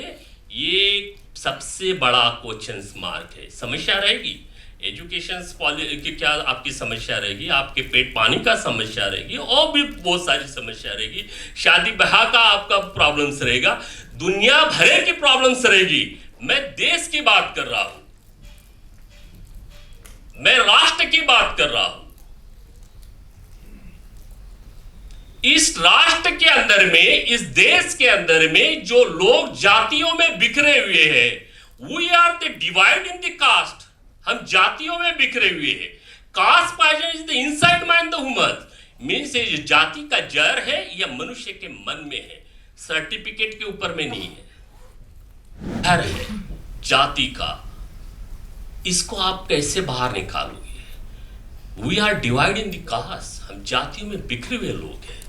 F: ये सबसे बड़ा क्वेश्चन मार्क है। समस्या रहेगी एजुकेशन की, क्या आपकी समस्या रहेगी, आपके पेट पानी का समस्या रहेगी, और भी बहुत सारी समस्या रहेगी, शादी ब्याह का आपका प्रॉब्लम्स रहेगा, दुनिया भरे की प्रॉब्लम्स रहेगी। मैं देश की बात कर रहा हूं, मैं राष्ट्र की बात कर रहा हूं। इस राष्ट्र के अंदर में, इस देश के अंदर में जो लोग जातियों में बिखरे हुए हैं, we are the divide in the caste, हम जातियों में बिखरे हुए हैं। Caste poison is the inside mind the human, means ये जाति का जड़ है, यह मनुष्य के मन में है, सर्टिफिकेट के ऊपर में नहीं है। डर है जाति का, इसको आप कैसे बाहर निकालोगे? We are divide in the caste, हम जातियों में बिखरे हुए लोग हैं,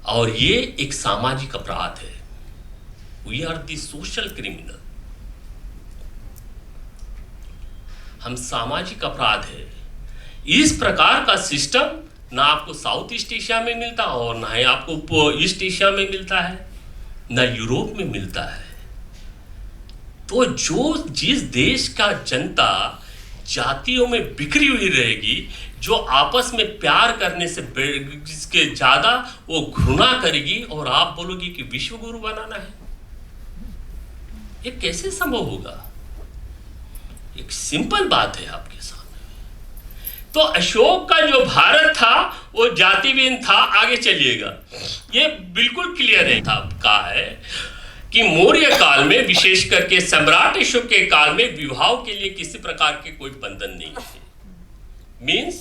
F: और ये एक सामाजिक अपराध है। We are the social criminal, हम सामाजिक अपराध है। इस प्रकार का सिस्टम ना आपको साउथ ईस्ट एशिया में मिलता, और ना ही आपको ईस्ट एशिया में मिलता है, ना यूरोप में मिलता है। तो जिस देश का जनता जातियों में बिखरी हुई रहेगी, जो आपस में प्यार करने से जिसके ज्यादा वो घृणा करेगी, और आप बोलोगे कि विश्व गुरु बनाना है, ये कैसे संभव होगा? एक सिंपल बात है आपके सामने। तो अशोक का जो भारत था वो जातिहीन था। आगे चलिएगा, ये बिल्कुल क्लियर है था कहा है कि मौर्य काल में, विशेष करके सम्राट अशोक के काल में, विवाह के लिए किसी प्रकार के कोई बंधन नहीं थे। मीन्स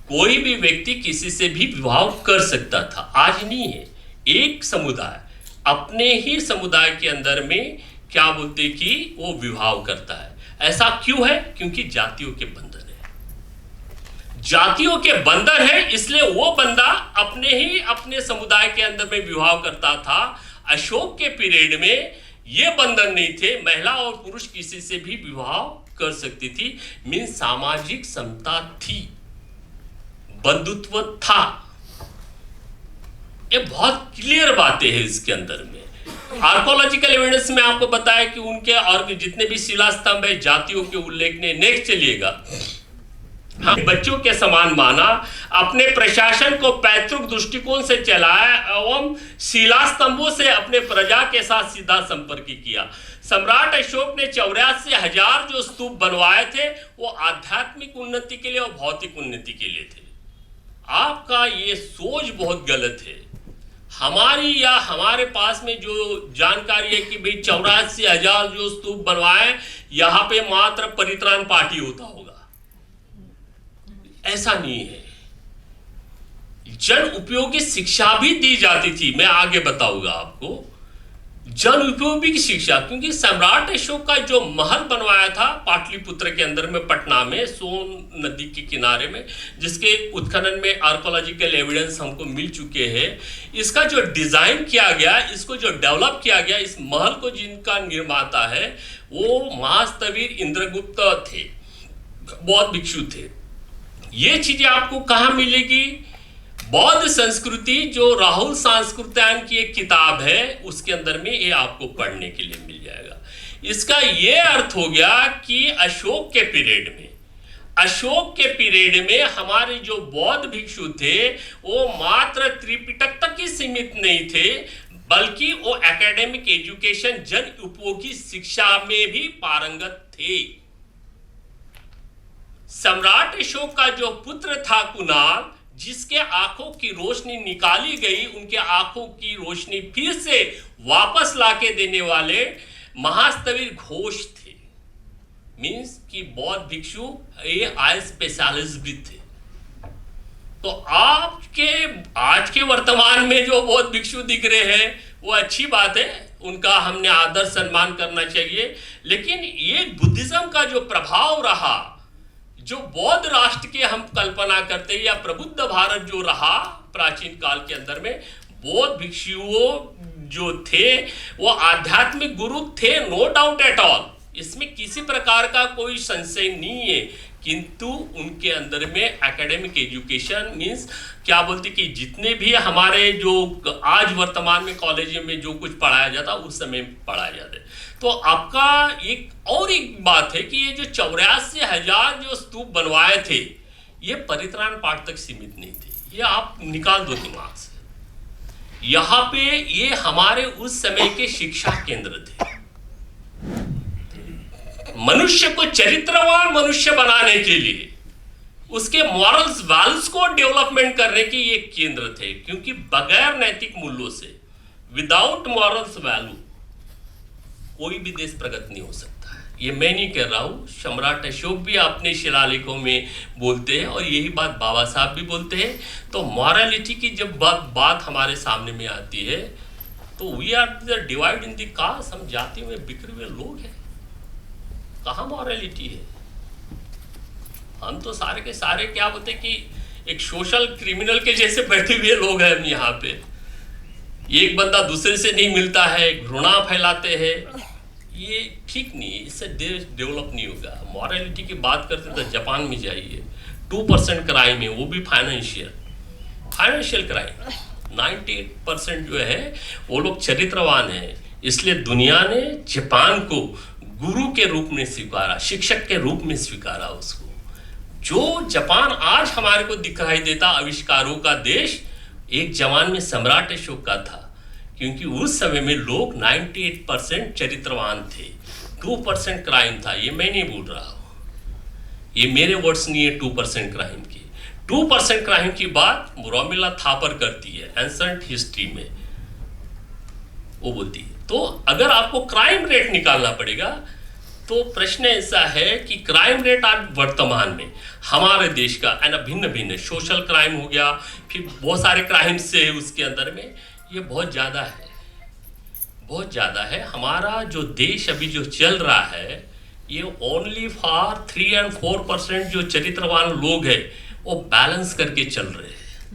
F: कोई भी व्यक्ति किसी से भी विवाह कर सकता था, आज नहीं है। एक समुदाय अपने ही समुदाय के अंदर में क्या बोलते कि वो विवाह करता है। ऐसा क्यों है? क्योंकि जातियों के बंधन है, जातियों के बंधन है, इसलिए वो बंदा अपने समुदाय के अंदर में विवाह करता था। अशोक के पीरियड में ये बंधन नहीं थे, महिला और पुरुष किसी से भी विवाह कर सकती थी। मीन सामाजिक समता थी, बंधुत्व था। ये बहुत क्लियर बातें हैं इसके अंदर में। आर्कोलॉजिकल एविडेंस में आपको बताया कि उनके और जितने भी शिला स्तंभ है जातियों के उल्लेख ने। नेक्स्ट चलिएगा, हम बच्चों के समान माना, अपने प्रशासन को पैतृक दृष्टिकोण से चलाया एवं शिला स्तंभों से अपने प्रजा के साथ सीधा संपर्क किया। सम्राट अशोक ने 84,000 जो स्तूप बनवाए थे वो आध्यात्मिक उन्नति के लिए और भौतिक उन्नति के लिए थे। आपका ये सोच बहुत गलत है। हमारी या हमारे पास में जो जानकारी है कि भाई 84,000 जो स्तूप बनवाए, यहां पे मात्र परित्राण पार्टी होता होगा, ऐसा नहीं है। जन उपयोगी शिक्षा भी दी जाती थी, मैं आगे बताऊंगा आपको। जन उपयोगी शिक्षा, क्योंकि सम्राट अशोक का जो महल बनवाया था पाटलिपुत्र के अंदर में, पटना में, सोन नदी के किनारे में, जिसके उत्खनन में आर्कोलॉजिकल एविडेंस हमको मिल चुके हैं। इसका जो डिजाइन किया गया, इसको जो डेवलप किया गया, इस महल को जिनका निर्माता है वो महास्तवीर इंद्रगुप्त थे, बौद्ध भिक्षु थे। ये चीजें आपको कहाँ मिलेगी? बौद्ध संस्कृति जो राहुल सांस्कृत्यायन की एक किताब है उसके अंदर में ये आपको पढ़ने के लिए मिल जाएगा। इसका ये अर्थ हो गया कि अशोक के पीरियड में हमारे जो बौद्ध भिक्षु थे वो मात्र त्रिपिटक तक ही सीमित नहीं थे, बल्कि वो एकेडमिक एजुकेशन जन उपयोगी शिक्षा में भी पारंगत थे। सम्राट अशोक का जो पुत्र था कुणाल, जिसके आंखों की रोशनी निकाली गई, उनके आंखों की रोशनी फिर से वापस लाके देने वाले महास्तवीर घोष थे। मीन्स कि बौद्ध भिक्षु ये आई स्पेशलिस्ट भी थे। तो आपके आज के वर्तमान में जो बौद्ध भिक्षु दिख रहे हैं वो अच्छी बात है, उनका हमने आदर सम्मान करना चाहिए। लेकिन ये बुद्धिज्म का जो प्रभाव रहा, जो बौद्ध राष्ट्र की हम कल्पना करते हैं, या प्रबुद्ध भारत जो रहा प्राचीन काल के अंदर में, बौद्ध भिक्षुओं जो थे वो आध्यात्मिक गुरु थे, नो डाउट एट ऑल, इसमें किसी प्रकार का कोई संशय नहीं है। किंतु उनके अंदर में एकेडमिक एजुकेशन मीन्स क्या बोलते कि जितने भी हमारे जो आज वर्तमान में कॉलेज में जो कुछ पढ़ाया जाता उस समय पढ़ाया जाता है। तो आपका एक बात है कि ये जो 84,000 जो स्तूप बनवाए थे ये परित्राण पाठ तक सीमित नहीं थे, ये आप निकाल दो दिमाग से। यहाँ पे ये हमारे उस समय के शिक्षा केंद्र थे। मनुष्य को चरित्रवान मनुष्य बनाने के लिए उसके मॉरल्स वैल्यूज को डेवलपमेंट करने के ये केंद्र थे, क्योंकि बगैर नैतिक मूल्यों से, विदाउट मॉरल्स वैल्यू, कोई भी देश प्रगति नहीं हो सकता है। ये मैं नहीं कह रहा हूं, सम्राट अशोक भी अपने शिलालेखों में बोलते हैं और यही बात बाबा साहब भी बोलते हैं। तो मॉरलिटी की जब बात हमारे सामने में आती है तो we are the divide in the caste, हम जाति में बिखरे हुए लोग हैं, कहाँ मॉरलिटी है? हम तो सारे के सारे क्या बोलते हैं कि एक सोशल क्रिमिनल के जैसे बैठे हुए लोग हैं हम यहाँ पे। एक बंदा दूसरे से नहीं मिलता है, घृणा फैलाते हैं, ये ठीक नहीं है, इससे देश डेवलप नहीं होगा। मॉरलिटी की बात करते तो जापान में जाइए, 2% क्राइम है, वो भी फाइनेंशियल क्राइम। 98% जो है वो लोग चरित्रवान हैं। इसलिए दुनिया ने जापान को गुरु के रूप में स्वीकारा, शिक्षक के रूप में स्वीकारा उसको। जो जापान आज हमारे को दिखाई देता आविष्कारों का देश, एक जमाने में सम्राट अशोक का था, क्योंकि उस समय में लोग 98% चरित्रवान थे, 2% क्राइम था। ये मैं नहीं बोल रहा हूँ, ये मेरे वर्ड्स नहीं है 2% क्राइम की। 2% क्राइम की बात रोमिला थापर करती है एंसेंट हिस्ट्री में, वो बोलती है। तो अगर आपको क्राइम रेट निकालना पड़ेगा तो प्रश्न ऐसा है कि क्राइम रेट आज वर्तमान में हमारे देश का है ना, भिन्न भिन्न सोशल क्राइम हो गया, फिर बहुत सारे क्राइम से उसके अंदर में ये बहुत ज़्यादा है, बहुत ज़्यादा है। हमारा जो देश अभी जो चल रहा है ये ओनली फॉर 3 और 4% जो चरित्रवान लोग हैं वो बैलेंस करके चल रहे हैं।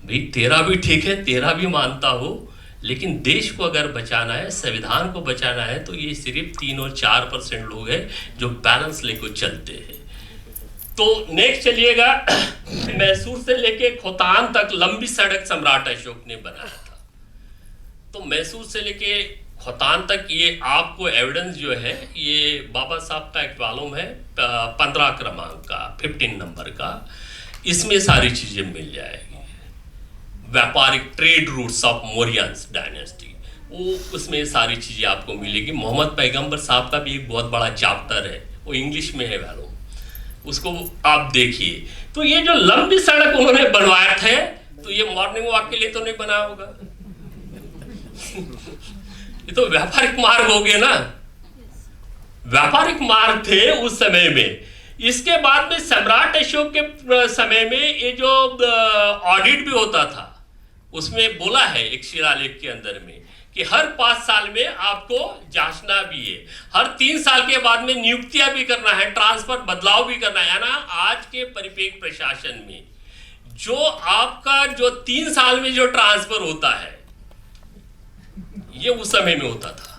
F: भाई तेरा भी ठीक है, तेरा भी मानता हो, लेकिन देश को अगर बचाना है, संविधान को बचाना है, तो ये सिर्फ 3 और 4% लोग हैं जो बैलेंस लेकर चलते हैं। तो नेक्स्ट चलिएगा, मैसूर से लेके खोतान तक लंबी सड़क सम्राट अशोक ने बनाया था। तो मैसूर से लेके खोतान तक ये आपको एविडेंस जो है ये बाबा साहब का एक वॉल्यूम है 15 क्रमांक का, 15 नंबर का, इसमें सारी चीजें मिल जाएगी। व्यापारिक trade routes of Mauryans dynasty, वो उसमें सारी चीज़ें आपको मिलेगी। मोहम्मद पैगंबर साहब का भी एक बहुत बड़ा चैप्टर है, वो इंग्लिश में है वैलो, उसको आप देखिए। तो ये जो लंबी सड़क उन्होंने बनवाया थे, तो ये मॉर्निंग वॉक के लिए तो नहीं बनाया होगा ये तो व्यापारिक मार्ग हो गए ना, व्यापारिक मार्ग थे उस समय में। इसके बाद में सम्राट अशोक के समय में ये जो ऑडिट भी होता था, उसमें बोला है एक शिलालेख के अंदर में कि हर 5 साल में आपको जांचना भी है, हर 3 साल के बाद में नियुक्तियां भी करना है, ट्रांसफर बदलाव भी करना है ना। आज के परिपेक्ष प्रशासन में जो आपका जो 3 साल में जो ट्रांसफर होता है ये उस समय में होता था।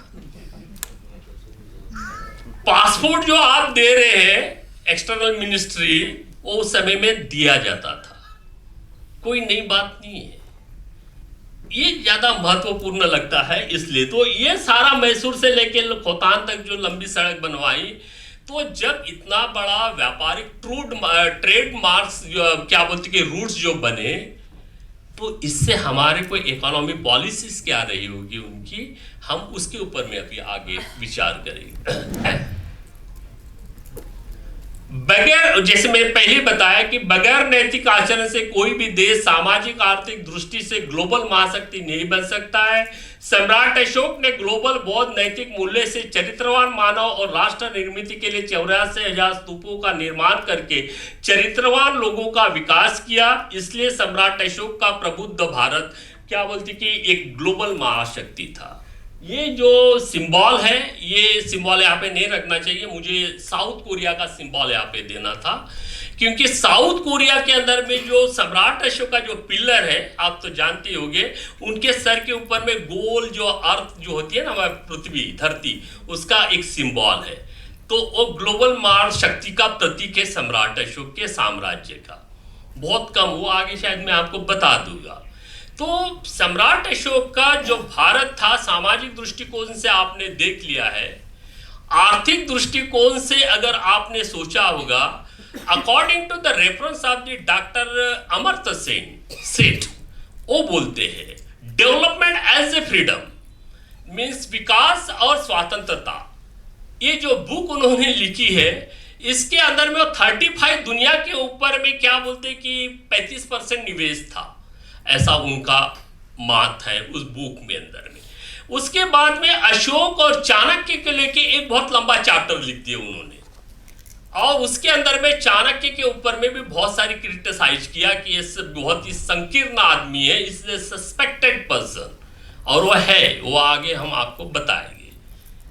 F: पासपोर्ट जो आप दे रहे हैं एक्सटर्नल मिनिस्ट्री, वो उस समय में दिया जाता था, कोई नई बात नहीं है। ये ज्यादा महत्वपूर्ण लगता है इसलिए। तो ये सारा मैसूर से लेके खोतान तक जो लंबी सड़क बनवाई, तो जब इतना बड़ा व्यापारिक ट्रेड मार्क्स क्या बोलते कि रूट्स जो बने, तो इससे हमारे कोई इकोनॉमी पॉलिसीज क्या रही होगी उनकी, हम उसके ऊपर में अभी आगे विचार करेंगे। बगैर, जैसे मैंने पहले बताया कि बगैर नैतिक आचरण से कोई भी देश सामाजिक आर्थिक दृष्टि से ग्लोबल महाशक्ति नहीं बन सकता है। सम्राट अशोक ने ग्लोबल बौद्ध नैतिक मूल्य से चरित्रवान मानव और राष्ट्र निर्मित के लिए 84,000 स्तूपों का निर्माण करके चरित्रवान लोगों का विकास किया। इसलिए सम्राट अशोक का प्रबुद्ध भारत क्या बोलती कि एक ग्लोबल महाशक्ति था। ये जो सिंबल है, ये सिंबल यहाँ पे नहीं रखना चाहिए, मुझे साउथ कोरिया का सिंबल यहाँ पे देना था, क्योंकि साउथ कोरिया के अंदर में जो सम्राट अशोक का जो पिलर है, आप तो जानते होंगे, उनके सर के ऊपर में गोल जो अर्थ जो होती है ना, हमारी पृथ्वी धरती, उसका एक सिंबल है। तो वो ग्लोबल महाशक्ति का प्रतीक है सम्राट अशोक के साम्राज्य का। बहुत कम, वो आगे शायद मैं आपको बता दूंगा। तो सम्राट अशोक का जो भारत था, सामाजिक दृष्टिकोण से आपने देख लिया है। आर्थिक दृष्टिकोण से अगर आपने सोचा होगा, according to the reference of the doctor Amartya Sen, वो बोलते हैं development as a freedom means विकास और स्वतंत्रता। ये जो बुक उन्होंने लिखी है, इसके अंदर में 35 दुनिया के ऊपर में क्या बोलते कि 35% निवेश था, ऐसा उनका मात है उस बुक में अंदर में। उसके बाद में अशोक और चाणक्य के लेके एक बहुत लंबा चैप्टर लिख दिया उन्होंने, और उसके अंदर में चाणक्य के ऊपर में भी बहुत सारी क्रिटिसाइज किया कि ये बहुत ही संकीर्ण आदमी है, इसलिए सस्पेक्टेड पर्सन, और वो है, वो आगे हम आपको बताएंगे।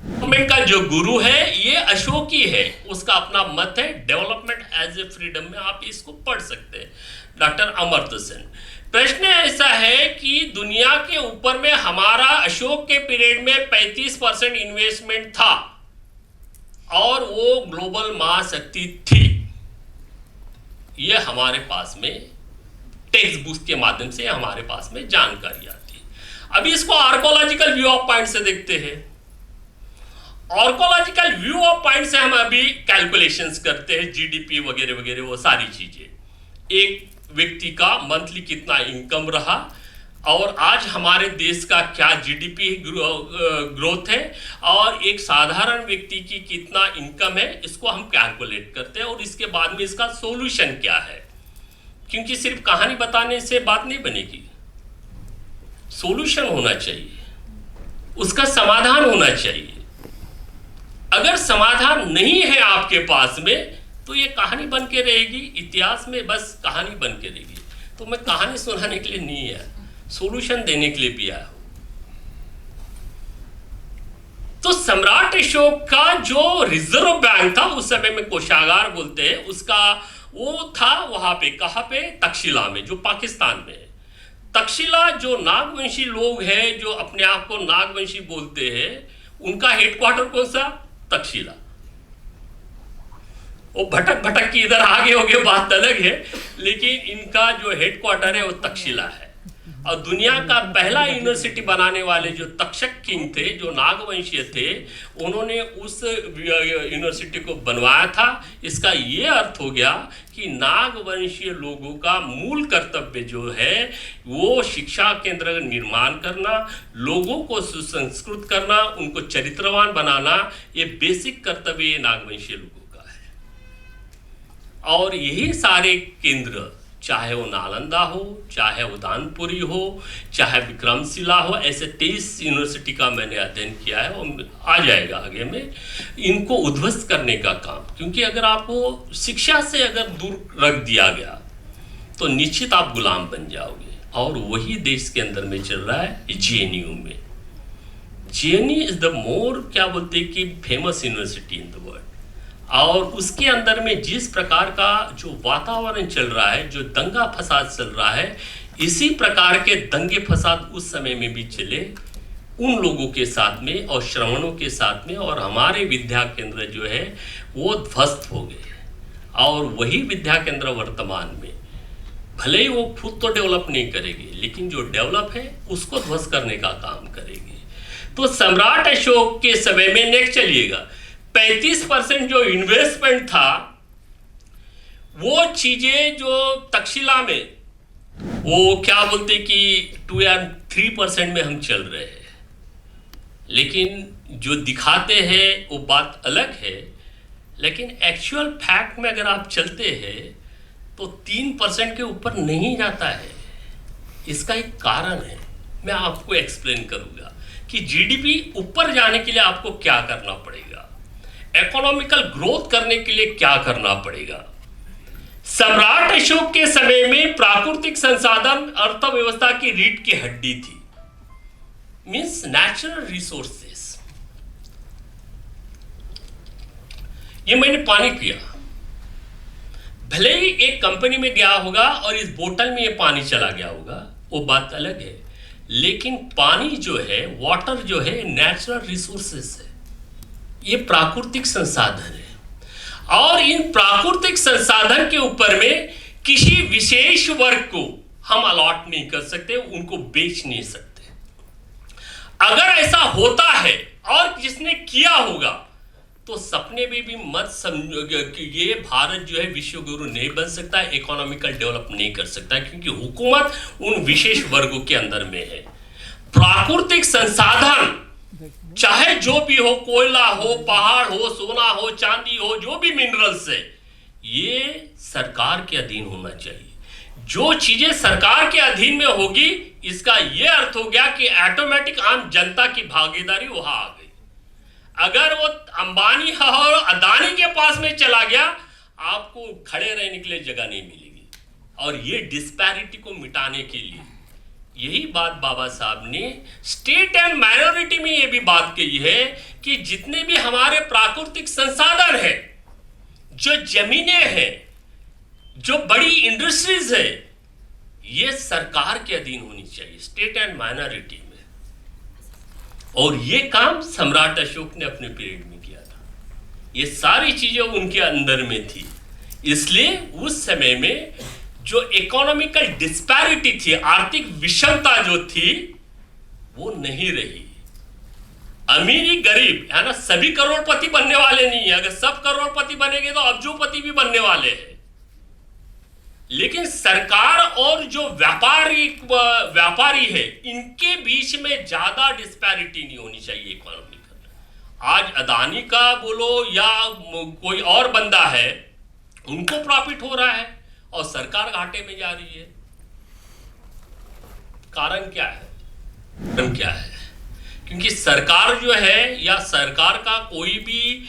F: डेवलपमेंट का जो गुरु है ये अशोक ही है, उसका अपना मत है डेवलपमेंट एज ए फ्रीडम में, आप इसको पढ़ सकते हैं, डॉक्टर अमर्त्य सेन। प्रश्न ऐसा है कि दुनिया के ऊपर में हमारा अशोक के पीरियड में 35% इन्वेस्टमेंट था और वो ग्लोबल महाशक्ति थी। ये हमारे पास में टेक्स्ट बुक के माध्यम से हमारे पास में जानकारी आती है। अभी इसको आर्कोलॉजिकल व्यू ऑफ पॉइंट से देखते हैं। आर्कोलॉजिकल व्यू ऑफ पॉइंट से हम अभी कैलकुलेशंस करते हैं, जीडीपी वगैरह वगैरह वो सारी चीजें। एक व्यक्ति का मंथली कितना इनकम रहा और आज हमारे देश का क्या जीडीपी ग्रोथ है और एक साधारण व्यक्ति की कितना इनकम है, इसको हम कैलकुलेट करते हैं और इसके बाद में इसका सॉल्यूशन क्या है, क्योंकि सिर्फ कहानी बताने से बात नहीं बनेगी, सॉल्यूशन होना चाहिए, उसका समाधान होना चाहिए। अगर समाधान नहीं है आपके पास में तो ये कहानी बन के रहेगी, इतिहास में बस कहानी बन के रहेगी। तो मैं कहानी सुनाने के लिए नहीं आया, सॉल्यूशन देने के लिए भी आया हूं। तो सम्राट अशोक का जो रिजर्व बैंक था, उस समय में कोषागार बोलते हैं, उसका वो था वहां पे, कहां पे, तक्षशिला में, जो पाकिस्तान में है। तक्षशिला जो नागवंशी लोग हैं, जो अपने आप को नागवंशी बोलते हैं, उनका हेडक्वार्टर कौन सा, तक्षशिला। वो भटक भटक की इधर आगे हो गए बात अलग है, लेकिन इनका जो हेडक्वार्टर है वो तक्षशिला है। और दुनिया का पहला यूनिवर्सिटी बनाने वाले जो तक्षक किंग थे, जो नागवंशीय थे, उन्होंने उस यूनिवर्सिटी को बनवाया था। इसका ये अर्थ हो गया कि नागवंशीय लोगों का मूल कर्तव्य जो है वो शिक्षा केंद्र निर्माण करना, लोगों को सुसंस्कृत करना, उनको चरित्रवान बनाना, ये बेसिक कर्तव्य ये नागवंशीय लोगों का है। और यही सारे केंद्र, चाहे वो नालंदा हो, चाहे वो दानपुरी हो, चाहे विक्रमशिला हो, ऐसे 23 यूनिवर्सिटी का मैंने अध्ययन किया है, वो आ जाएगा आगे में, इनको उद्ध्वस्त करने का काम। क्योंकि अगर आपको शिक्षा से अगर दूर रख दिया गया तो निश्चित आप गुलाम बन जाओगे। और वही देश के अंदर में चल रहा है जेएनयू में। जेएनयू इज द मोर क्या बोलते हैं कि famous university in the world. और उसके अंदर में जिस प्रकार का जो वातावरण चल रहा है, जो दंगा फसाद चल रहा है, इसी प्रकार के दंगे फसाद उस समय में भी चले उन लोगों के साथ में और श्रमणों के साथ में, और हमारे विद्या केंद्र जो है वो ध्वस्त हो गए। और वही विद्या केंद्र वर्तमान में भले ही वो खुद तो डेवलप नहीं करेगी, लेकिन जो डेवलप है उसको ध्वस्त करने का काम करेगी। तो सम्राट अशोक के समय में नेक्स्ट चलिएगा, 35% जो इन्वेस्टमेंट था, वो चीजें जो तक्षशिला में वो क्या बोलते कि 2 या 3% में हम चल रहे हैं, लेकिन जो दिखाते हैं वो बात अलग है, लेकिन एक्चुअल फैक्ट में अगर आप चलते हैं तो 3% के ऊपर नहीं जाता है। इसका एक कारण है, मैं आपको एक्सप्लेन करूंगा कि जीडीपी ऊपर जाने के लिए आपको क्या करना पड़ेगा, इकोनॉमिकल ग्रोथ करने के लिए क्या करना पड़ेगा। सम्राट अशोक के समय में प्राकृतिक संसाधन अर्थव्यवस्था की रीढ़ की हड्डी थी, मींस नेचुरल रिसोर्सेस। ये मैंने पानी पिया, भले ही एक कंपनी में गया होगा और इस बोतल में ये पानी चला गया होगा, वो बात अलग है, लेकिन पानी जो है, वाटर जो है, नेचुरल रिसोर्सेस है, ये प्राकृतिक संसाधन है। और इन प्राकृतिक संसाधन के ऊपर में किसी विशेष वर्ग को हम अलॉट नहीं कर सकते, उनको बेच नहीं सकते। अगर ऐसा होता है और जिसने किया होगा तो सपने में भी मत समझो कि ये भारत जो है विश्व गुरु नहीं बन सकता, इकोनॉमिकल डेवलप नहीं कर सकता, क्योंकि हुकूमत उन विशेष वर्गों के अंदर में है। प्राकृतिक संसाधन चाहे जो भी हो, कोयला हो, पहाड़ हो, सोना हो, चांदी हो, जो भी मिनरल्स है, ये सरकार के अधीन होना चाहिए। जो चीजें सरकार के अधीन में होगी, इसका यह अर्थ हो गया कि ऑटोमेटिक आम जनता की भागीदारी वहां आ गई। अगर वो अंबानी और अदानी के पास में चला गया, आपको खड़े रहने के लिए जगह नहीं मिलेगी। और ये डिस्पैरिटी को मिटाने के लिए यही बात बाबा साहब ने स्टेट एंड माइनॉरिटी में ये भी बात कही है कि जितने भी हमारे प्राकृतिक संसाधन है, जो जमीनें हैं, जो बड़ी इंडस्ट्रीज है, ये सरकार के अधीन होनी चाहिए, स्टेट एंड माइनॉरिटी में। और ये काम सम्राट अशोक ने अपने पीरियड में किया था। ये सारी चीजें उनके अंदर में थी, इसलिए उस समय में जो इकोनॉमिकल डिस्पैरिटी थी, आर्थिक विषमता जो थी, वो नहीं रही। अमीरी गरीब है ना, सभी करोड़पति बनने वाले नहीं है। अगर सब करोड़पति बनेंगे तो अब्जोपति भी बनने वाले हैं। लेकिन सरकार और जो व्यापारी है, इनके बीच में ज्यादा डिस्पैरिटी नहीं होनी चाहिए इकोनॉमिकल। आज अदानी का बोलो या कोई और बंदा है, उनको प्रॉफिट हो रहा है और सरकार घाटे में जा रही है। कारण क्या है? कारण क्या है? क्योंकि सरकार जो है या सरकार का कोई भी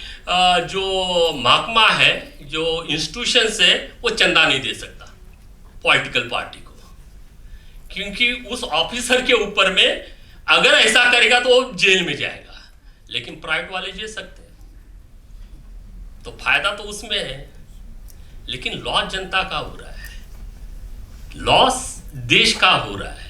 F: जो महकमा है, जो इंस्टीट्यूशंस है, वो चंदा नहीं दे सकता पॉलिटिकल पार्टी को, क्योंकि उस ऑफिसर के ऊपर में अगर ऐसा करेगा तो वो जेल में जाएगा। लेकिन प्राइवेट वाले दे सकते हैं, तो फायदा तो उसमें है। लेकिन लॉस जनता का हो रहा है, लॉस देश का हो रहा है,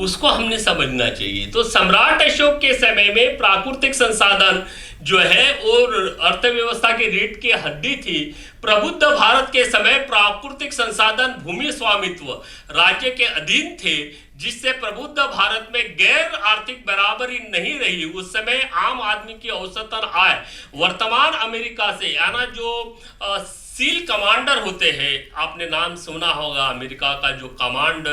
F: उसको हमने समझना चाहिए। तो सम्राट अशोक के समय में प्राकृतिक संसाधन जो है और अर्थव्यवस्था की रीढ़ की हड्डी थी। प्रबुद्ध भारत के समय प्राकृतिक संसाधन भूमि स्वामित्व राज्य के अधीन थे, जिससे प्रबुद्ध भारत में गैर आर्थिक बराबरी नहीं रही। उस समय आम आदमी की औसतन आय वर्तमान अमेरिका से, याना जो सील कमांडर होते हैं, आपने नाम सुना होगा, अमेरिका का जो कमांड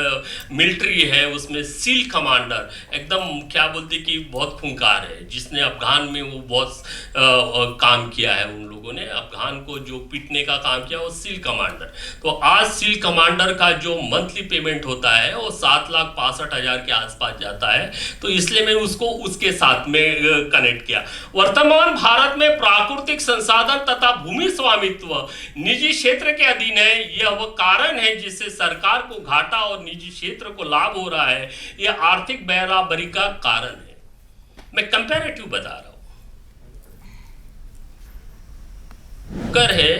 F: मिलिट्री है उसमें सील कमांडर एकदम क्या बोलते कि बहुत खूंखार है, जिसने अफगान में वो बहुत काम किया है। उन लोगों ने अफगान को जो पीटने का काम किया, वो सील कमांडर। तो आज सील कमांडर का जो मंथली पेमेंट होता है वो 7,65,000 के आसपास जाता है। तो इसलिए मैं उसको उसके साथ में कनेक्ट किया। वर्तमान भारत में प्राकृतिक संसाधन तथा भूमि स्वामित्व निजी क्षेत्र के अधीन है। यह वो कारण है जिससे सरकार को घाटा और निजी क्षेत्र को लाभ हो रहा है। यह आर्थिक बराबरी का कारण है। मैं कंपैरेटिव बता रहा हूं। कर है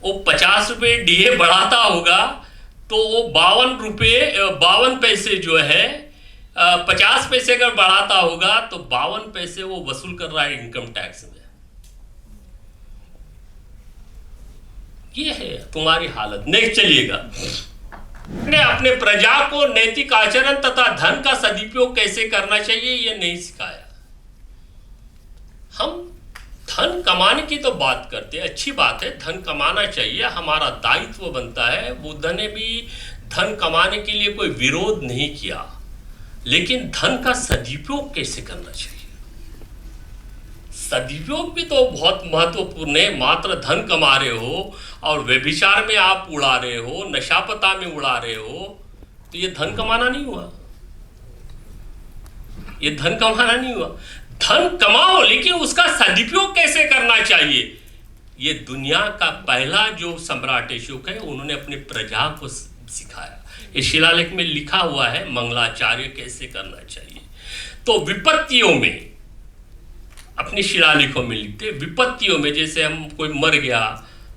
F: वो 50 रुपए डीए बढ़ाता होगा तो वो 52 पैसे जो है 50 पैसे अगर बढ़ाता होगा तो 52 पैसे वो वसूल कर रहा है इनकम टैक्स में। ये है तुम्हारी हालत। नेक्स्ट चलिएगा। ने अपने प्रजा को नैतिक आचरण तथा धन का सदुपयोग कैसे करना चाहिए ये नहीं सिखाया। हम धन कमाने की तो बात करते हैं, अच्छी बात है, धन कमाना चाहिए, हमारा दायित्व बनता है। बुद्ध ने भी धन कमाने के लिए कोई विरोध नहीं किया, लेकिन धन का सदुपयोग कैसे करना चाहिए, सदुपयोग भी तो बहुत महत्वपूर्ण है। मात्र धन कमा रहे हो और व्यभिचार में आप उड़ा रहे हो, नशापता में उड़ा रहे हो, तो ये धन कमाना नहीं हुआ, ये धन कमाना नहीं हुआ। धन कमाओ, लेकिन उसका सदुपयोग कैसे करना चाहिए, ये दुनिया का पहला जो सम्राट अशोक है उन्होंने अपनी प्रजा को सिखाया। ये शिलालेख में लिखा हुआ है मंगलाचार्य कैसे करना चाहिए। तो विपत्तियों में, अपने शिलालेखों में लिखते, विपत्तियों में जैसे हम कोई मर गया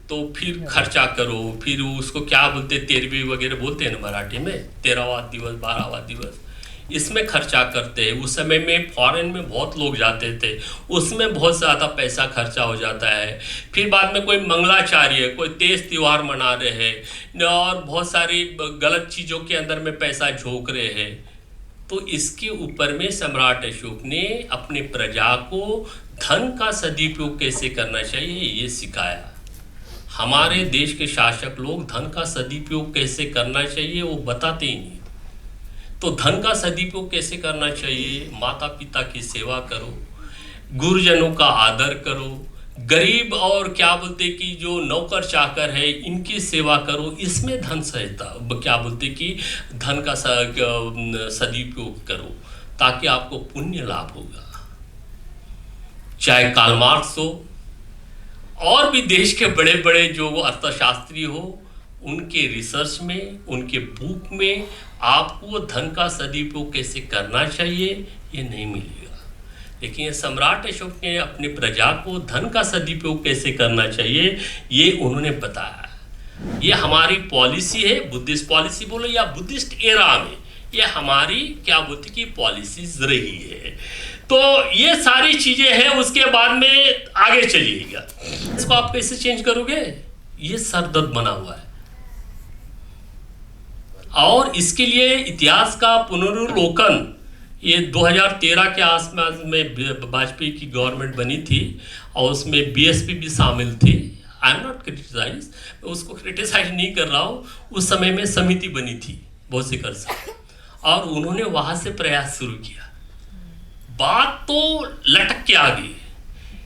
F: तो फिर खर्चा करो, फिर उसको क्या बोलते, तेरहवीं वगैरह बोलते हैं ना मराठी में, 13वां दिवस 12वां दिवस, इसमें खर्चा करते हैं। उस समय में फॉरेन में बहुत लोग जाते थे, उसमें बहुत ज़्यादा पैसा खर्चा हो जाता है। फिर बाद में कोई मंगलाचार्य, कोई तेज त्यौहार मना रहे हैं और बहुत सारी गलत चीज़ों के अंदर में पैसा झोंक रहे हैं, तो इसके ऊपर में सम्राट अशोक ने अपने प्रजा को धन का सदुपयोग कैसे करना चाहिए ये सिखाया। हमारे देश के शासक लोग धन का सदुपयोग कैसे करना चाहिए वो बताते ही नहीं। तो धन का सदुपयोग कैसे करना चाहिए, माता पिता की सेवा करो, गुरुजनों का आदर करो, गरीब और क्या बोलते कि जो नौकर चाकर है इनकी सेवा करो, इसमें धन सहायता क्या बोलते कि धन का सदुपयोग करो, ताकि आपको पुण्य लाभ होगा। चाहे कार्ल मार्क्स हो और भी देश के बड़े बड़े जो अर्थशास्त्री हो, उनके रिसर्च में, उनके बुक में आपको धन का सदुपयोग कैसे करना चाहिए ये नहीं मिलेगा। लेकिन ये सम्राट अशोक ने अपनी प्रजा को धन का सदुपयोग कैसे करना चाहिए ये उन्होंने बताया। ये हमारी पॉलिसी है, बुद्धिस्ट पॉलिसी बोलो या बुद्धिस्ट एरा में, ये हमारी क्या बोलते कि पॉलिसीज रही है। तो ये सारी चीजें हैं। उसके बाद में आगे चलिएगा, इसको आप कैसे चेंज करोगे, ये सरदर्द बना हुआ है। और इसके लिए इतिहास का पुनरुलोकन, ये 2013 के आसपास में वाजपेयी की गवर्नमेंट बनी थी और उसमें बीएसपी भी शामिल थी। आई एम नॉट क्रिटिसाइज, उसको क्रिटिसाइज नहीं कर रहा हूँ। उस समय में समिति बनी थी भोसेकर से, और उन्होंने वहाँ से प्रयास शुरू किया। बात तो लटक के आ गई।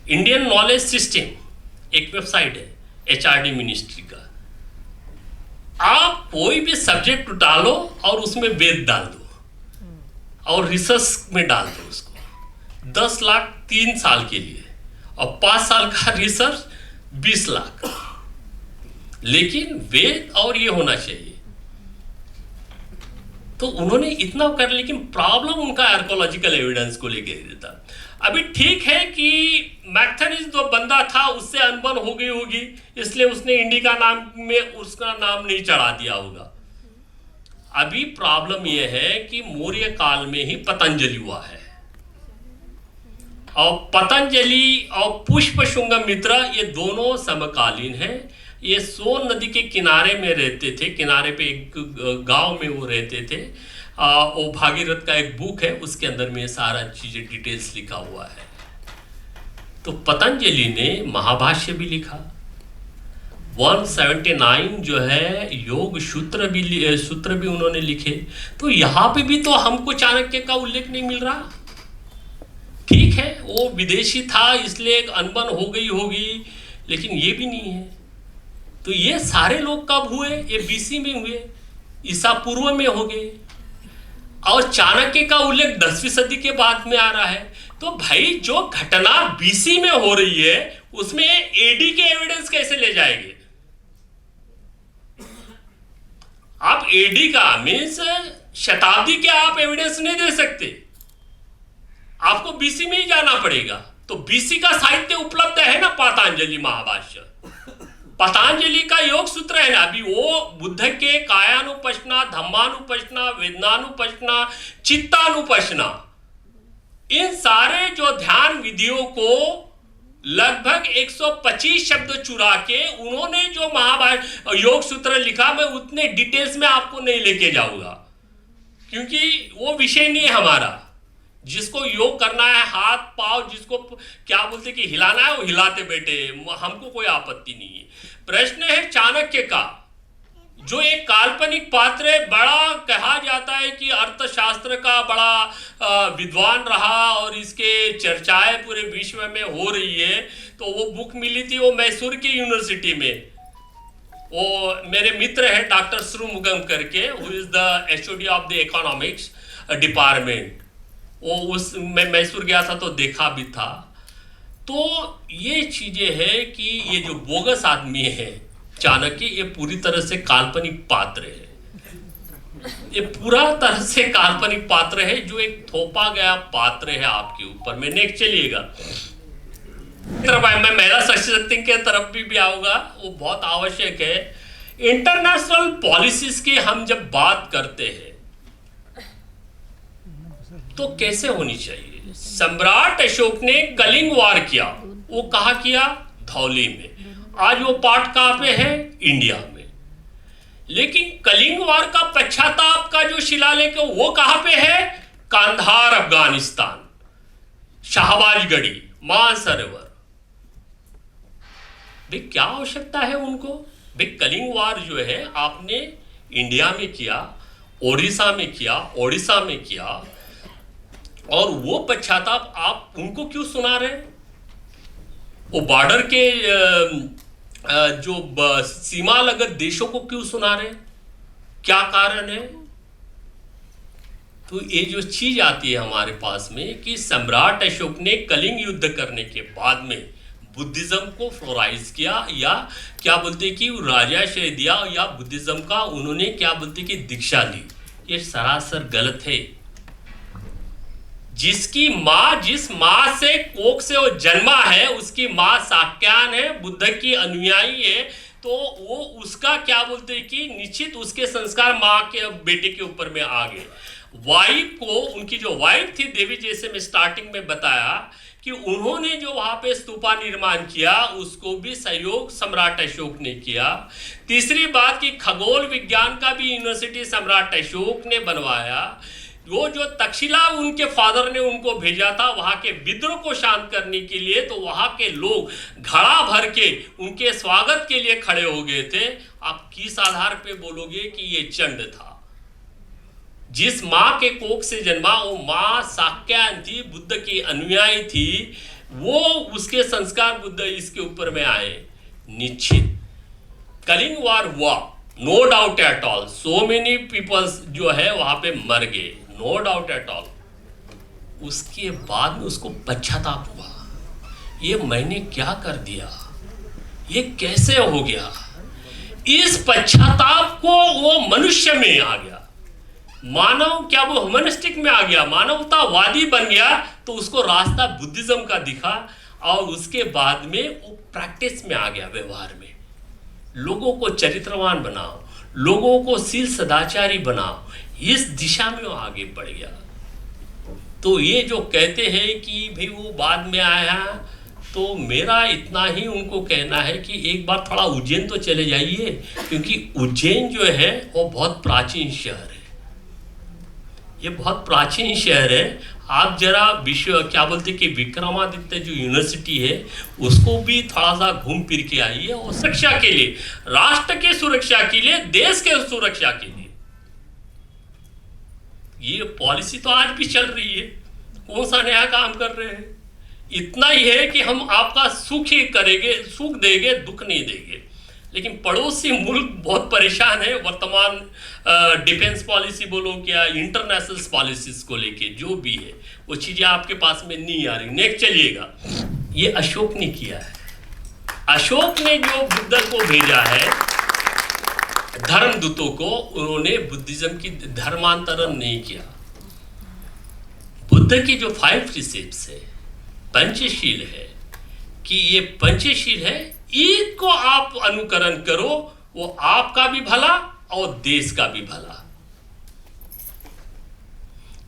F: इंडियन नॉलेज सिस्टम एक वेबसाइट है एचआरडी मिनिस्ट्री का, आप कोई भी सब्जेक्ट डालो और उसमें वेद डाल दो और रिसर्च में डाल दो उसको, 10 लाख 3 साल के लिए, और 5 साल का रिसर्च 20 लाख। लेकिन वेद और ये होना चाहिए। तो उन्होंने इतना कर, लेकिन प्रॉब्लम उनका आर्कोलॉजिकल एविडेंस को लेकर था। अभी ठीक है कि मैथनीज जो बंदा था उससे अनबन हो गई होगी, इसलिए उसने इंडिका नाम में उसका नाम नहीं चढ़ा दिया होगा। अभी प्रॉब्लम यह है कि मौर्य काल में ही पतंजलि हुआ है, और पतंजलि और पुष्पशुंगमित्र ये दोनों समकालीन हैं। ये सोन नदी के किनारे में रहते थे, किनारे पे एक गांव में वो रहते थे। वो भागीरथ का एक बुक है, उसके अंदर में सारा चीजें डिटेल्स लिखा हुआ है। तो पतंजलि ने महाभाष्य भी लिखा, 179 जो है योग सूत्र भी उन्होंने लिखे। तो यहाँ पे भी तो हमको चाणक्य का उल्लेख नहीं मिल रहा। ठीक है वो विदेशी था इसलिए एक अनबन हो गई होगी, लेकिन ये भी नहीं है। तो ये सारे लोग कब हुए, ये बीसी में हुए, ईसा पूर्व में हो गए, और चाणक्य का उल्लेख 10वीं सदी के बाद में आ रहा है। तो भाई जो घटना बीसी में हो रही है उसमें एडी के एविडेंस कैसे ले जाएंगे आप? एडी का मीन्स शताब्दी के आप एविडेंस नहीं दे सकते, आपको बीसी में ही जाना पड़ेगा। तो बीसी का साहित्य उपलब्ध है ना, पतंजलि महाभाष्य, पतंजलि का योग सूत्र है ना। अभी वो बुद्ध के कायानुपश्ना, धम्मानुपश्ना, वेदनानुपश्ना, चित्तानुपश्ना, इन सारे जो ध्यान विधियों को लगभग 125 शब्द चुरा के उन्होंने जो महाभारत योग सूत्र लिखा, मैं उतने डिटेल्स में आपको नहीं लेके जाऊंगा क्योंकि वो विषय नहीं है हमारा। जिसको योग करना है, हाथ पांव जिसको क्या बोलते कि हिलाना है वो हिलाते बैठे, हमको कोई आपत्ति नहीं है। प्रश्न है चाणक्य का जो एक काल्पनिक पात्र है, बड़ा कहा जाता है कि अर्थशास्त्र का बड़ा विद्वान रहा और इसके चर्चाएं पूरे विश्व में हो रही है। तो वो बुक मिली थी, वो मैसूर की यूनिवर्सिटी में, वो मेरे मित्र है डॉक्टर श्रुमुगम करके, who is the HOD of the economics department. वो उस मैं मैसूर गया था तो देखा भी था। तो ये चीजें हैं कि ये जो बोगस आदमी है चाणक्य, ये पूरी तरह से काल्पनिक पात्र है, ये पूरा तरह से काल्पनिक पात्र है, जो एक थोपा गया पात्र है आपके ऊपर में। नेक्स्ट चलिएगा, मैं महिला सशक्तिकरण के तरफ भी आऊंगा, वो बहुत आवश्यक है। इंटरनेशनल पॉलिसीज की हम जब बात करते हैं तो कैसे होनी चाहिए। सम्राट अशोक ने कलिंग वार किया, वो कहाँ किया? धौली में। आज वो पार्ट कहाँ पे है? इंडिया में। लेकिन कलिंग वार का पश्चाताप का जो शिलालेख है वो कहाँ पे है? कांधार अफगानिस्तान, शाहबाजगढ़ी, मानसरोवर। भाई क्या आवश्यकता है उनको? भाई कलिंग वार जो है आपने इंडिया में किया, ओडिशा में किया, ओडिशा में किया, और वो पश्चाताप आप उनको क्यों सुना रहे? वो बॉर्डर के जो सीमा लगत देशों को क्यों सुना रहे? क्या कारण है? तो ये जो चीज आती है हमारे पास में कि सम्राट अशोक ने कलिंग युद्ध करने के बाद में बुद्धिज्म को फ्लोराइज किया, या क्या बोलते कि राजाश्रय दिया, या बुद्धिज्म का उन्होंने क्या बोलते कि दीक्षा ली। ये सरासर गलत है। जिसकी माँ, जिस माँ से कोख से वो जन्मा है, उसकी माँ साक्यान है, बुद्ध की अनुयायी है, तो वो उसका क्या बोलते हैं कि निश्चित उसके संस्कार माँ के बेटे के ऊपर में आ गए। वाइफ को, उनकी जो वाइफ थी देवी, जैसे मैं स्टार्टिंग में बताया कि उन्होंने जो वहां पे स्तूपा निर्माण किया, उसको भी सहयोग सम्राट अशोक ने किया। तीसरी बात कि खगोल विज्ञान का भी यूनिवर्सिटी सम्राट अशोक ने बनवाया। वो जो तक्षशिला उनके फादर ने उनको भेजा था वहां के विद्रोह को शांत करने के लिए, तो वहां के लोग घड़ा भर के उनके स्वागत के लिए खड़े हो गए थे। आप किस आधार पे बोलोगे कि ये चंड था? जिस माँ के कोख से जन्मा, वो माँ साक्यायन थी, बुद्ध की अनुयायी थी, वो उसके संस्कार बुद्ध इसके ऊपर में आए। निश्चित कलिंग वार हुआ, no doubt at all, so many peoples जो है वहां पे मर गए, नो डाउट एट ऑल। उसके बाद में उसको पश्चाताप हुआ, ये मैंने क्या कर दिया, ये कैसे हो गया। इस पश्चाताप को वो मनुष्य में आ गया, मानव क्या वो ह्यूमनिस्टिक में आ गया, मानवतावादी बन गया। तो उसको रास्ता बुद्धिज्म का दिखा, और उसके बाद में वो प्रैक्टिस में आ गया, व्यवहार में। लोगों को चरित्रवान बनाओ, लोगों को शील सदाचारी बनाओ, इस दिशा में वो आगे बढ़ गया। तो ये जो कहते हैं कि भाई वो बाद में आया, तो मेरा इतना ही उनको कहना है कि एक बार थोड़ा उज्जैन तो चले जाइए, क्योंकि उज्जैन जो है वो बहुत प्राचीन शहर है, ये बहुत प्राचीन शहर है। आप जरा विश्व क्या बोलते कि विक्रमादित्य जो यूनिवर्सिटी है उसको भी थोड़ा सा घूम फिर के आइए, और सुरक्षा के लिए, राष्ट्र के सुरक्षा के लिए, देश के सुरक्षा के लिए। ये पॉलिसी तो आज भी चल रही है, कौन सा नया काम कर रहे हैं? इतना ही है कि हम आपका सुख ही करेंगे, सुख देंगे, दुख नहीं देंगे। लेकिन पड़ोसी मुल्क बहुत परेशान है वर्तमान डिफेंस पॉलिसी बोलो क्या, इंटरनेशनल पॉलिसीज को लेके जो भी है, वो चीजें आपके पास में नहीं आ रही। नेक्स्ट चलिएगा, ये अशोक ने किया है। अशोक ने जो बुद्ध को भेजा है, धर्मदूतों को, उन्होंने बुद्धिज्म की धर्मांतरण नहीं किया। बुद्ध की जो 5 प्रिसेप्ट्स है, पंचशील है, कि ये पंचशील है, इसको आप अनुकरण करो, वो आपका भी भला और देश का भी भला।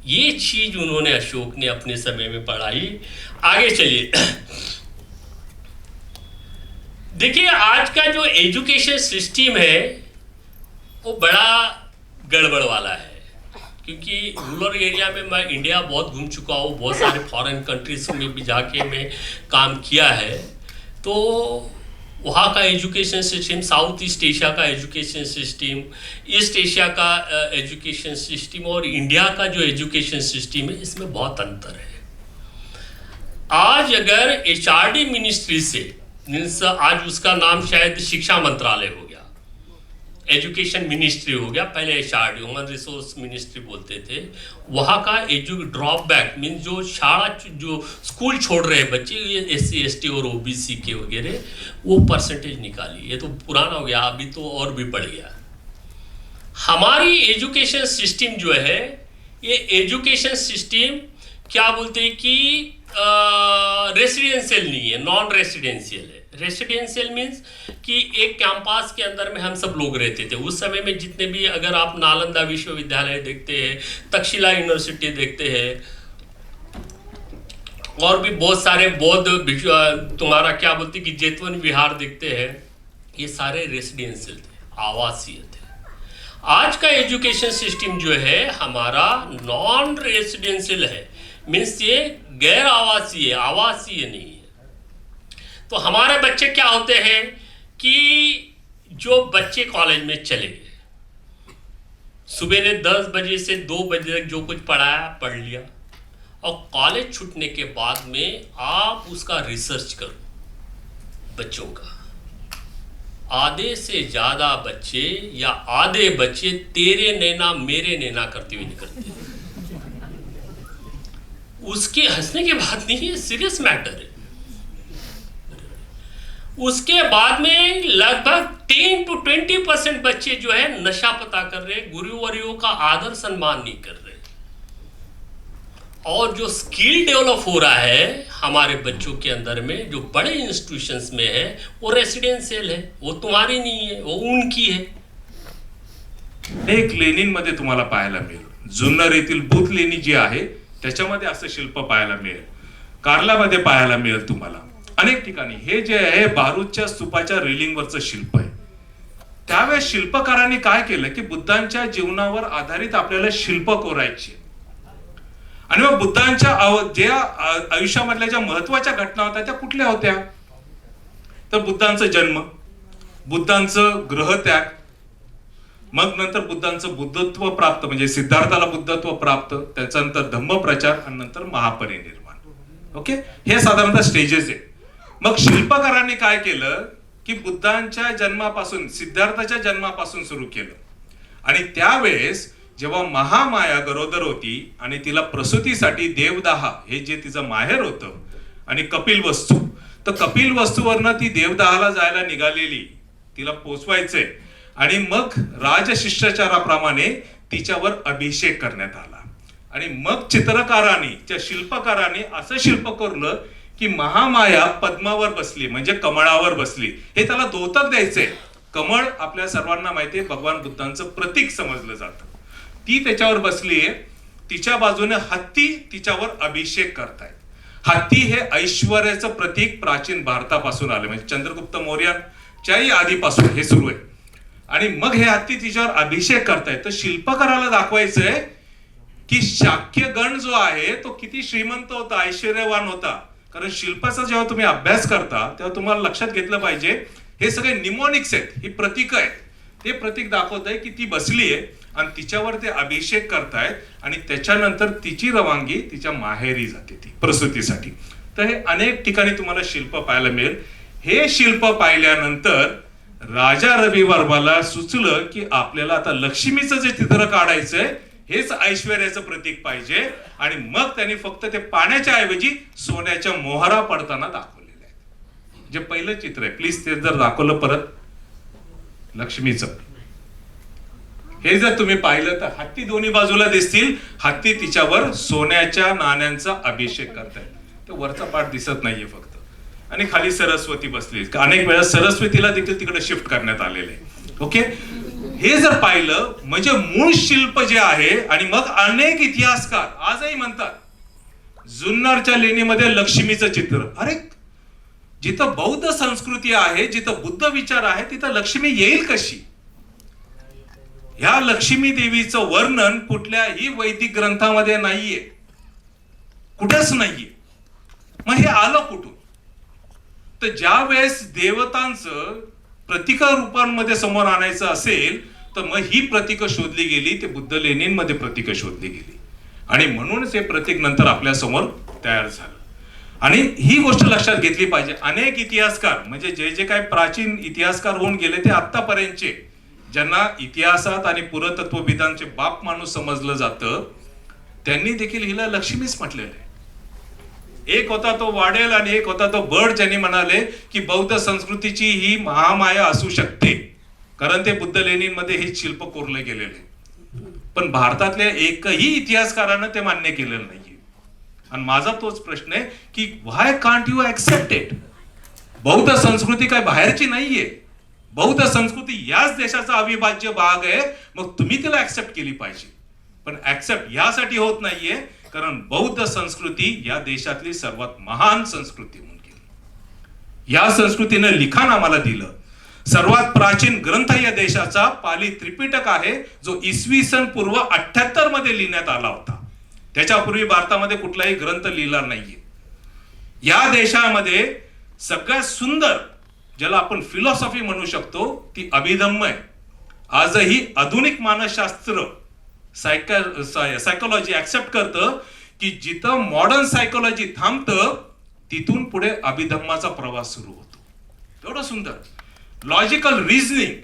F: ये चीज उन्होंने, अशोक ने अपने समय में पढ़ाई। आगे चलिए, देखिए आज का जो एजुकेशन सिस्टम है वो बड़ा गड़बड़ वाला है, क्योंकि रूरल एरिया में मैं इंडिया बहुत घूम चुका हूँ, बहुत सारे फॉरेन कंट्रीज में भी जाके मैं काम किया है। तो वहाँ का education system, south east Asia का एजुकेशन सिस्टम, ईस्ट एशिया का एजुकेशन सिस्टम और इंडिया का जो एजुकेशन सिस्टम है, इसमें बहुत अंतर है। आज अगर एचआरडी मिनिस्ट्री से, आज उसका नाम शायद शिक्षा मंत्रालय हो गया, एजुकेशन मिनिस्ट्री हो गया, पहले एचआरडी ह्यूमन रिसोर्स मिनिस्ट्री बोलते थे, वहाँ का ड्रॉप बैक मीन्स जो जो स्कूल छोड़ रहे हैं बच्चे, ये SC ST और OBC के वगैरह, वो परसेंटेज निकाली। ये तो पुराना हो गया, अभी तो और भी बढ़ गया। हमारी एजुकेशन सिस्टम जो है, ये एजुकेशन सिस्टम क्या बोलते हैं कि रेसिडेंशियल नहीं है, नॉन रेसिडेंशियल है। रेसिडेंशियल मीन्स कि एक कैंपस के अंदर में हम सब लोग रहते थे उस समय में। जितने भी, अगर आप नालंदा विश्वविद्यालय देखते हैं, तक्षशिला यूनिवर्सिटी देखते हैं, और भी बहुत सारे बौद्ध, तुम्हारा क्या बोलते कि जेतवन विहार देखते हैं, ये सारे रेसिडेंशियल थे, आवासीय थे। आज का एजुकेशन सिस्टम जो है हमारा नॉन रेसिडेंशियल है, मीन्स ये गैर आवासीय, आवासीय नहीं है। तो हमारे बच्चे क्या होते हैं कि जो बच्चे कॉलेज में चले गए, सुबह ने 10 बजे से 2 बजे तक जो कुछ पढ़ाया पढ़ लिया, और कॉलेज छूटने के बाद में आप उसका रिसर्च करो बच्चों का, आधे से ज्यादा बच्चे या आधे बच्चे तेरे नैना मेरे नैना करते हुए निकलते हैं। उसके हंसने की बात नहीं है, सीरियस मैटर है। उसके बाद में लगभग 10 to 20% बच्चे जो है नशा पता कर रहे, गुरुवरियों का आदर सम्मान नहीं कर रहे, और जो स्किल डेवलप हो रहा है हमारे बच्चों के अंदर में, जो बड़े इंस्टीट्यूशंस में है, वो रेसिडेंशियल है, वो तुम्हारी नहीं है, वो उनकी है।
G: एक लेनिन मध्ये तुम्हाला पाहायला मिळेल, जुन्नर येथील बुथ लेणी जी आहे त्याच्यामध्ये असं शिल्प पाहायला मिळेल, कार्लामध्ये पाहायला मिळेल तुम्हाला अनेक ठिकाणी। हे जे आहे बारूदच्या स्तूपाच्या रेलिंगवरचं शिल्प आहे। त्यावेळेस शिल्पकारांनी काय केलं की बुद्धांच्या जीवनावर आधारित आपल्याला शिल्प कोरायची, आणि मग बुद्धांच्या ज्या आयुष्यामधल्या ज्या महत्वाच्या घटना होत्या त्या कुठल्या होत्या, तर बुद्धांचा जन्म, बुद्धांचं ग्रहत्याग, मग नंतर बुद्धांचं बुद्धत्व प्राप्त, म्हणजे सिद्धार्थाला बुद्धत्व प्राप्त, त्याच्यानंतर धम्मप्रचार, आणि नंतर महापरिनिर्वाण। ओके, हे साधारणतः स्टेजेस आहे। मग शिल्पकारांनी काय केलं की बुद्धांच्या जन्मापासून, सिद्धार्थाच्या जन्मापासून सुरू केलं, आणि त्यावेळेस जेव्हा महामाया गरोदर होती आणि तिला प्रसूतीसाठी देवदाहा हे जे तिचं माहेर होतं आणि कपिलवस्तू, तर कपिलवस्तूवरनं ती देवदाहाला जायला निघालेली, तिला पोचवायचंय, आणि मग राजशिष्टाचाराप्रमाणे तिच्यावर अभिषेक करण्यात आला, आणि मग चित्रकारांनी, त्या शिल्पकारांनी असं शिल्प कोरलं की महामाया पद्मावर बसली, म्हणजे कमळावर बसली। हे त्याला द्योतक द्यायचंय। कमळ आपल्या सर्वांना माहिती आहे भगवान बुद्धांचं प्रतीक समजलं जातं, ती त्याच्यावर बसली आहे, तिच्या बाजूने हत्ती तिच्यावर अभिषेक करतायत। हत्ती हे ऐश्वर्याचं प्रतीक प्राचीन भारतापासून आलं, म्हणजे चंद्रगुप्त मौर्यांच्याही आधीपासून हे सुरू आहे, आणि मग हे हत्ती तिच्यावर अभिषेक करतायत। तर शिल्पकाराला दाखवायचंय की शाक्यगण जो आहे तो किती श्रीमंत होता, ऐश्वर्यवान होता। कारण शिल्पाचा जेव्हा तुम्ही अभ्यास करता तेव्हा तुम्हाला लक्षात घेतलं पाहिजे, हे सगळे निमोनिक्स आहेत, ही प्रतीक आहेत, ते प्रतीक दाखवत आहे की ती बसली आहे आणि तिच्यावर ते अभिषेक करतायत, आणि त्याच्यानंतर तिची रवानगी तिच्या माहेरी जाते ती प्रसूतीसाठी। तर हे अनेक ठिकाणी तुम्हाला शिल्प पाहायला मिळेल। हे शिल्प पाहिल्यानंतर राजा रवी वर्माला सुचलं की आपल्याला आता लक्ष्मीचं जे चित्र काढायचंय हेच ऐश्वर्याचं प्रतीक पाहिजे, आणि मग त्यांनी फक्त ते पाण्याच्या ऐवजी सोन्याच्या मोहरा पडताना दाखवलेले आहेत। जे पहिलं चित्र आहे, प्लीज ते जर दाखवलं परत, लक्ष्मीचं, हे जर तुम्ही पाहिलं तर हत्ती दोन्ही बाजूला दिसतील, हत्ती तिच्यावर सोन्याच्या नाण्यांचा अभिषेक करतायत। तो वरचा पाठ दिसत नाहीये फक्त, आणि खाली सरस्वती बसली, अनेक वेळा सरस्वतीला देखील तिकडे शिफ्ट करण्यात आलेले आहे। ओके, हे जर पाहिलं म्हणजे मूळ शिल्प जे आहे, आणि मग अनेक इतिहासकार आजही म्हणतात जुन्नरच्या लेणीमध्ये लक्ष्मीचं चित्र, अरे जिथं बौद्ध संस्कृती आहे, जिथं बुद्ध विचार आहे, तिथं लक्ष्मी येईल कशी? ह्या लक्ष्मी देवीचं वर्णन कुठल्याही वैदिक ग्रंथामध्ये नाहीये, कुठेच नाहीये। मग हे आलं कुठून? तर ज्या वेळेस देवतांचं प्रतीक रूपांमध्ये समोर आणायचं असेल तर मग ही प्रतीकं शोधली गेली, ते बुद्ध लेनिनमध्ये प्रतीकं शोधली गेली आणि म्हणूनच हे प्रतीक नंतर आपल्या समोर तयार झालं. आणि ही गोष्ट लक्षात घेतली पाहिजे. अनेक इतिहासकार म्हणजे जे काही प्राचीन इतिहासकार होऊन गेले ते आतापर्यंतचे, ज्यांना इतिहासात आणि पुरातत्वविदांचे बाप माणूस समजलं जातं, त्यांनी देखील हिला लक्ष्मीच म्हटलेलं आहे. एक होता तो वाडेल आणि एक होता तो बर्ड, ज्यांनी म्हणाले की बौद्ध संस्कृतीची ही महामाया असू शकते, कारण ते बुद्ध लेनिनमध्ये हे शिल्प कोरले गेलेले. पण भारतातल्या एकही इतिहासकारानं ते मान्य केलेलं नाहीये. आणि माझा तोच प्रश्न आहे की why can't you accept it? बौद्ध संस्कृती काय बाहेरची नाहीये. बौद्ध संस्कृती याच देशाचा अविभाज्य भाग आहे. मग तुम्ही तिला ऍक्सेप्ट केली पाहिजे. पण ऍक्सेप्ट यासाठी होत नाहीये कारण बौद्ध संस्कृती या देशातली सर्वात महान संस्कृती म्हणून गेली. या संस्कृतीनं लिखाण आम्हाला दिलं. सर्वात प्राचीन ग्रंथ या देशाचा पाली त्रिपिटक आहे, जो इसवी सन पूर्व 78 मध्ये लिहिण्यात आला होता. त्याच्यापूर्वी भारतामध्ये कुठलाही ग्रंथ लिहिला नाहीये. या देशामध्ये सगळ्यात सुंदर, ज्याला आपण फिलॉसॉफी म्हणू शकतो, ती अभिधम्म आहे. आजही आधुनिक मानसशास्त्र सायकोलॉजी ऍक्सेप्ट करतं की जिथं मॉडर्न सायकोलॉजी थांबतं तिथून पुढे अभिधम्माचा प्रवास सुरू होतो. एवढं सुंदर लॉजिकल रिझनिंग,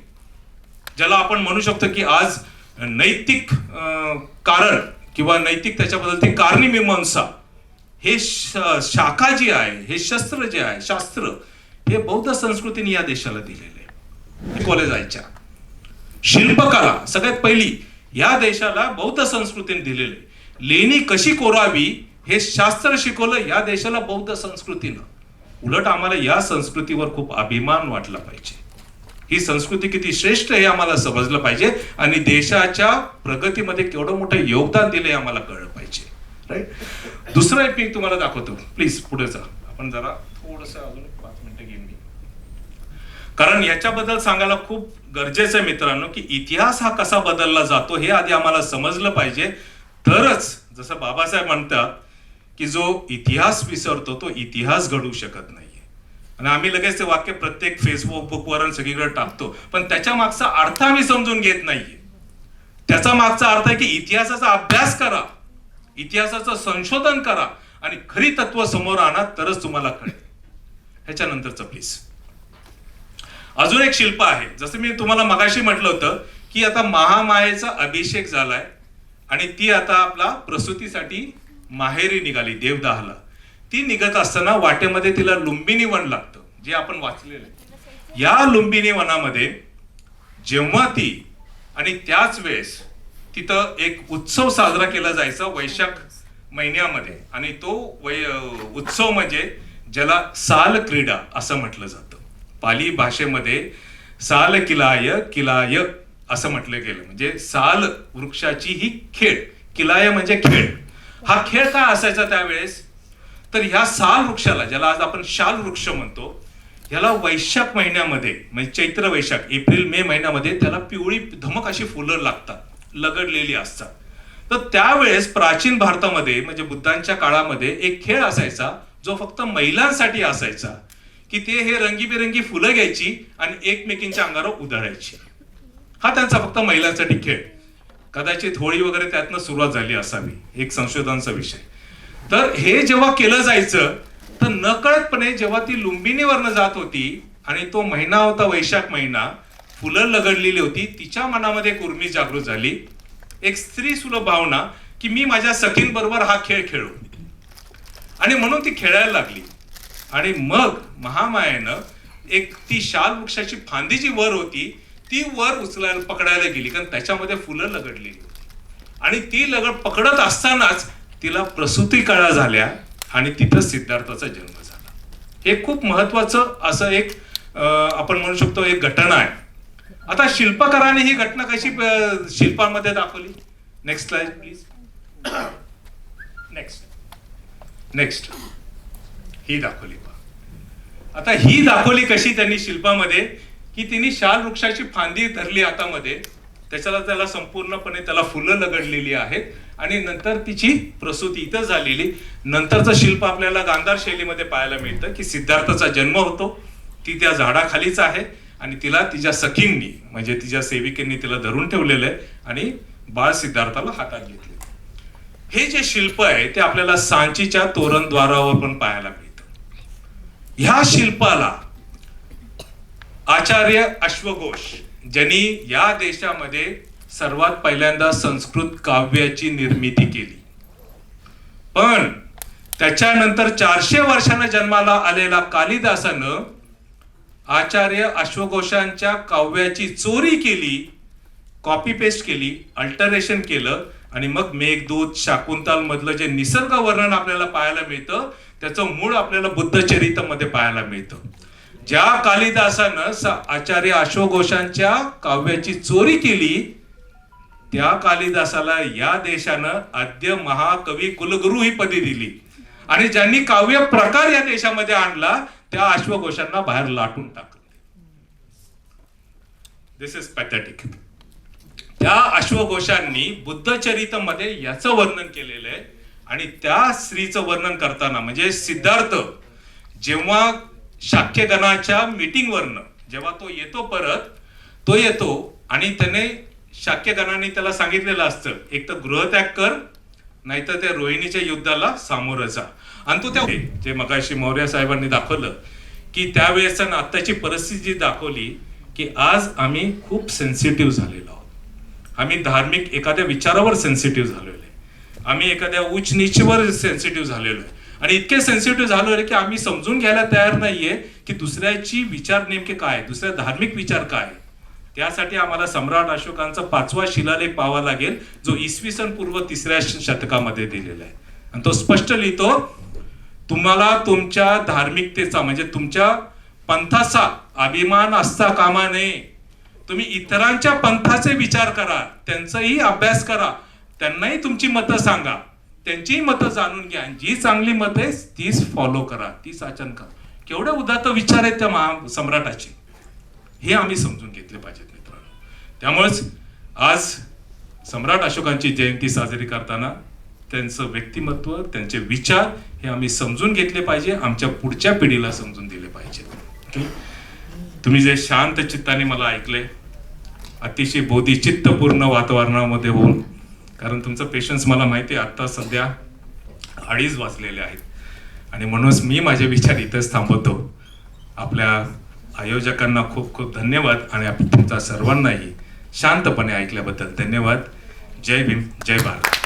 G: ज्याला आपण म्हणू शकतो की आज नैतिक कारण किंवा नैतिक त्याच्याबद्दल ती कारणी-मीमांसा, हे शाखा जी आहे, हे शस्त्र जे आहे, शास्त्र, हे बौद्ध संस्कृतीने या देशाला दिलेले आहे. कॉलेजाच्या शिल्पकला सगळ्यात पहिली या देशाला बौद्ध संस्कृतीने दिलेले. लेणी कशी कोरावी हे शास्त्र शिकवलं या देशाला बौद्ध संस्कृतीनं. उलट आम्हाला या संस्कृतीवर खूप अभिमान वाटला पाहिजे. ही संस्कृती किती श्रेष्ठ हे आम्हाला समजलं पाहिजे आणि देशाच्या प्रगतीमध्ये केवढं मोठं योगदान दिले आम्हाला कळलं पाहिजे. राईट. दुसरं एक मी तुम्हाला दाखवतो. प्लीज पुढे जा. आपण जरा थोडस अजून 5 मिनिटं घेईन मी, कारण याच्याबद्दल सांगायला खूप गरजेचं आहे मित्रांनो की इतिहास हा कसा बदलला जातो हे आधी आम्हाला समजलं पाहिजे. तरच जसं बाबासाहेब म्हणतात की जो इतिहास विसरतो तो इतिहास घडवू शकत नाहीये. आणि आम्ही लगेच ते वाक्य प्रत्येक फेसबुक बुकवर आणि सगळीकडे टाकतो, पण त्याच्या मागचा अर्थ आम्ही समजून घेत नाहीये. त्याचा मागचा अर्थ आहे की इतिहासाचा अभ्यास करा, इतिहासाचं संशोधन करा आणि खरी तत्व समोर आणा, तरच तुम्हाला कळेल. ह्याच्यानंतरचं प्लीज. अजून एक शिल्प आहे. जसं मी तुम्हाला मगाशी म्हटलं होतं की आता महामायेचा अभिषेक झालाय आणि ती आता आपला प्रसूतीसाठी माहेरी निघाली देवदाहला. ती निघत असताना वाटेमध्ये तिला लुंबिनी वन लागतं, जे आपण वाचलेलं आहे. या लुंबिनी वनामध्ये जेव्हा ती आणि त्याच वेळेस तिथं एक उत्सव साजरा केला जायचा वैशाख महिन्यामध्ये, आणि तो उत्सव म्हणजे ज्याला साल क्रीडा असं म्हटलं जातं. पाली भाषेमध्ये साल किलाय किलाय असं म्हटलं गेलं, म्हणजे साल वृक्षाची ही खेळ. किलाय म्हणजे खेळ. हा खेळ काय असायचा त्यावेळेस? तर ह्या साल वृक्षाला, ज्याला आज आपण शाल वृक्ष म्हणतो, ह्याला वैशाख महिन्यामध्ये म्हणजे चैत्र वैशाख एप्रिल मे महिन्यामध्ये त्याला पिवळी धमक अशी फुलं लागतात, लगडलेली असतात. तर त्यावेळेस प्राचीन भारतामध्ये म्हणजे बुद्धांच्या काळामध्ये एक खेळ असायचा जो फक्त महिलांसाठी असायचा की ते हे रंगीबेरंगी फुलं घ्यायची आणि एकमेकींच्या अंगावर उधळायची. हा त्यांचा फक्त महिलांसाठी खेळ. कदाचित होळी वगैरे त्यातनं सुरुवात झाली असावी, एक संशोधनाचा विषय. तर हे जेव्हा केलं जायचं तर नकळतपणे जेव्हा ती लुंबिनीवरनं जात होती आणि तो महिना होता वैशाख महिना, फुलं लगडलेली होती, तिच्या मनामध्ये एक उर्मी जागृत झाली, एक स्त्री सुलभ भावना की मी माझ्या सखींबरोबर हा खेळ खेळू, आणि म्हणून ती खेळायला लागली. आणि मग महामायेनं एक ती शाल वृक्षाची फांदी जी वर होती ती वर उचलायला पकडायला गेली, कारण त्याच्यामध्ये फुलं लगडलेली होती. आणि ती लगड पकडत असतानाच तिला प्रसूती कळा झाल्या आणि तिथं सिद्धार्थाचा जन्म झाला. हे खूप महत्वाचं असं एक आपण म्हणू शकतो एक घटना आहे. आता शिल्पकाराने ही घटना कशी शिल्पांमध्ये दाखवली? Next slide please. नेक्स्ट ही दाखवली. आता ही दाखवली कशी त्यांनी शिल्पामध्ये की तिने शाल वृक्षाची फांदी धरली हातामध्ये त्याला संपूर्णपणे त्याला फुलं लगडलेली आहेत आणि नंतर तिची प्रसूती इथं झालेली. नंतरचं शिल्प आपल्याला गांधार शैलीमध्ये पाहायला मिळतं की सिद्धार्थाचा जन्म होतो, ती त्या झाडाखालीच आहे आणि तिला तिच्या सखींनी म्हणजे तिच्या सेविकेंनी तिला धरून ठेवलेलं आहे आणि बाळ सिद्धार्थाला हातात घेतले. हे जे शिल्प आहे ते आपल्याला सांचीच्या तोरणद्वारावर पण पाहायला मिळतं. ह्या शिल्पाला आचार्य अश्वघोष ज्यांनी या देशामध्ये सर्वात पहिल्यांदा संस्कृत काव्याची निर्मिती केली, पण त्याच्यानंतर 400 वर्षांना जन्माला आलेला कालिदासानं आचार्य अश्वघोषांच्या काव्याची चोरी केली, कॉपी पेस्ट केली, अल्टरेशन केलं आणि मग मेघदूत शाकुंतल मधलं जे निसर्ग वर्णन आपल्याला पाहायला मिळतं त्याचं मूळ आपल्याला बुद्धचरितमध्ये पाहायला मिळतं. ज्या कालिदासानं आचार्य अश्वघोषांच्या काव्याची चोरी केली त्या कालिदासाला या देशानं आद्य महाकवी कुलगुरू ही पदवी दिली आणि ज्यांनी काव्य प्रकार या देशामध्ये आणला त्या अश्वघोषांना बाहेर लाटून टाकलं. This is pathetic. त्या अश्वघोषांनी बुद्धचरितमध्ये याचं वर्णन केलेलं आहे आणि त्या स्त्रीचं वर्णन करताना म्हणजे सिद्धार्थ जेव्हा शाक्यगणाच्या मीटिंगवरनं जेव्हा तो येतो परत तो येतो आणि त्याने शाक्यगणाने त्याला सांगितलेलं असतं एक तर गृहत्याग कर नाहीतर त्या रोहिणीच्या युद्धाला सामोरं जा. आणि तो त्या जे मगाशी मौर्य साहेबांनी दाखवलं की त्यावेळेस आत्ताची परिस्थिती दाखवली की आज आम्ही खूप सेन्सिटिव्ह झालेलो आहोत. आम्ही धार्मिक एखाद्या विचारावर सेन्सिटिव्ह झालेलो आहे, आम्ही एखाद्या उच्च नीचवर सेन्सिटिव्ह झालेलो आहे आणि इतके सेन्सिटिव्ह झालो आहे की आम्ही समजून घ्यायला तयार नाहीये की दुसऱ्याची विचार नेमके काय, दुसऱ्या धार्मिक विचार काय. त्यासाठी आम्हाला सम्राट अशोकांचा 5वा शिलालेख पाहावा लागेल जो इसवी सन पूर्व 3ऱ्या शतकामध्ये दिलेला आहे आणि तो स्पष्ट लिहितो तुम्हाला तुमच्या धार्मिकतेचा म्हणजे तुमच्या पंथाचा अभिमान असता कामा नये. तुम्ही इतरांच्या पंथाचे विचार करा, त्यांचाही अभ्यास करा, त्यांनाही तुमची मतं सांगा, त्यांचीही मतं जाणून घ्या, जी चांगली मत आहे तीच फॉलो करा, तीच आचरण करा. केवढे उदात्त विचार आहेत त्या सम्राटाचे, हे आम्ही समजून घेतले पाहिजेत मित्रांनो. त्यामुळेच आज सम्राट अशोकांची जयंती साजरी करताना त्यांचं व्यक्तिमत्व त्यांचे विचार हे आम्ही समजून घेतले पाहिजे, आमच्या पुढच्या पिढीला समजून दिले पाहिजे. तुम्ही जे शांत चित्ताने मला ऐकले अतिशय बोधिचित्तपूर्ण वातावरणामध्ये होऊन, कारण तुमचं पेशन्स मला माहिती आहे आत्ता सध्या 2:30 वाजलेले आहेत आणि म्हणूनच मी माझे विचार इथेच थांबवतो. आपल्या आयोजकांना खूप खूप धन्यवाद आणि तुमचा सर्वांनाही शांतपणे ऐकल्याबद्दल धन्यवाद. जय भीम, जय भारत.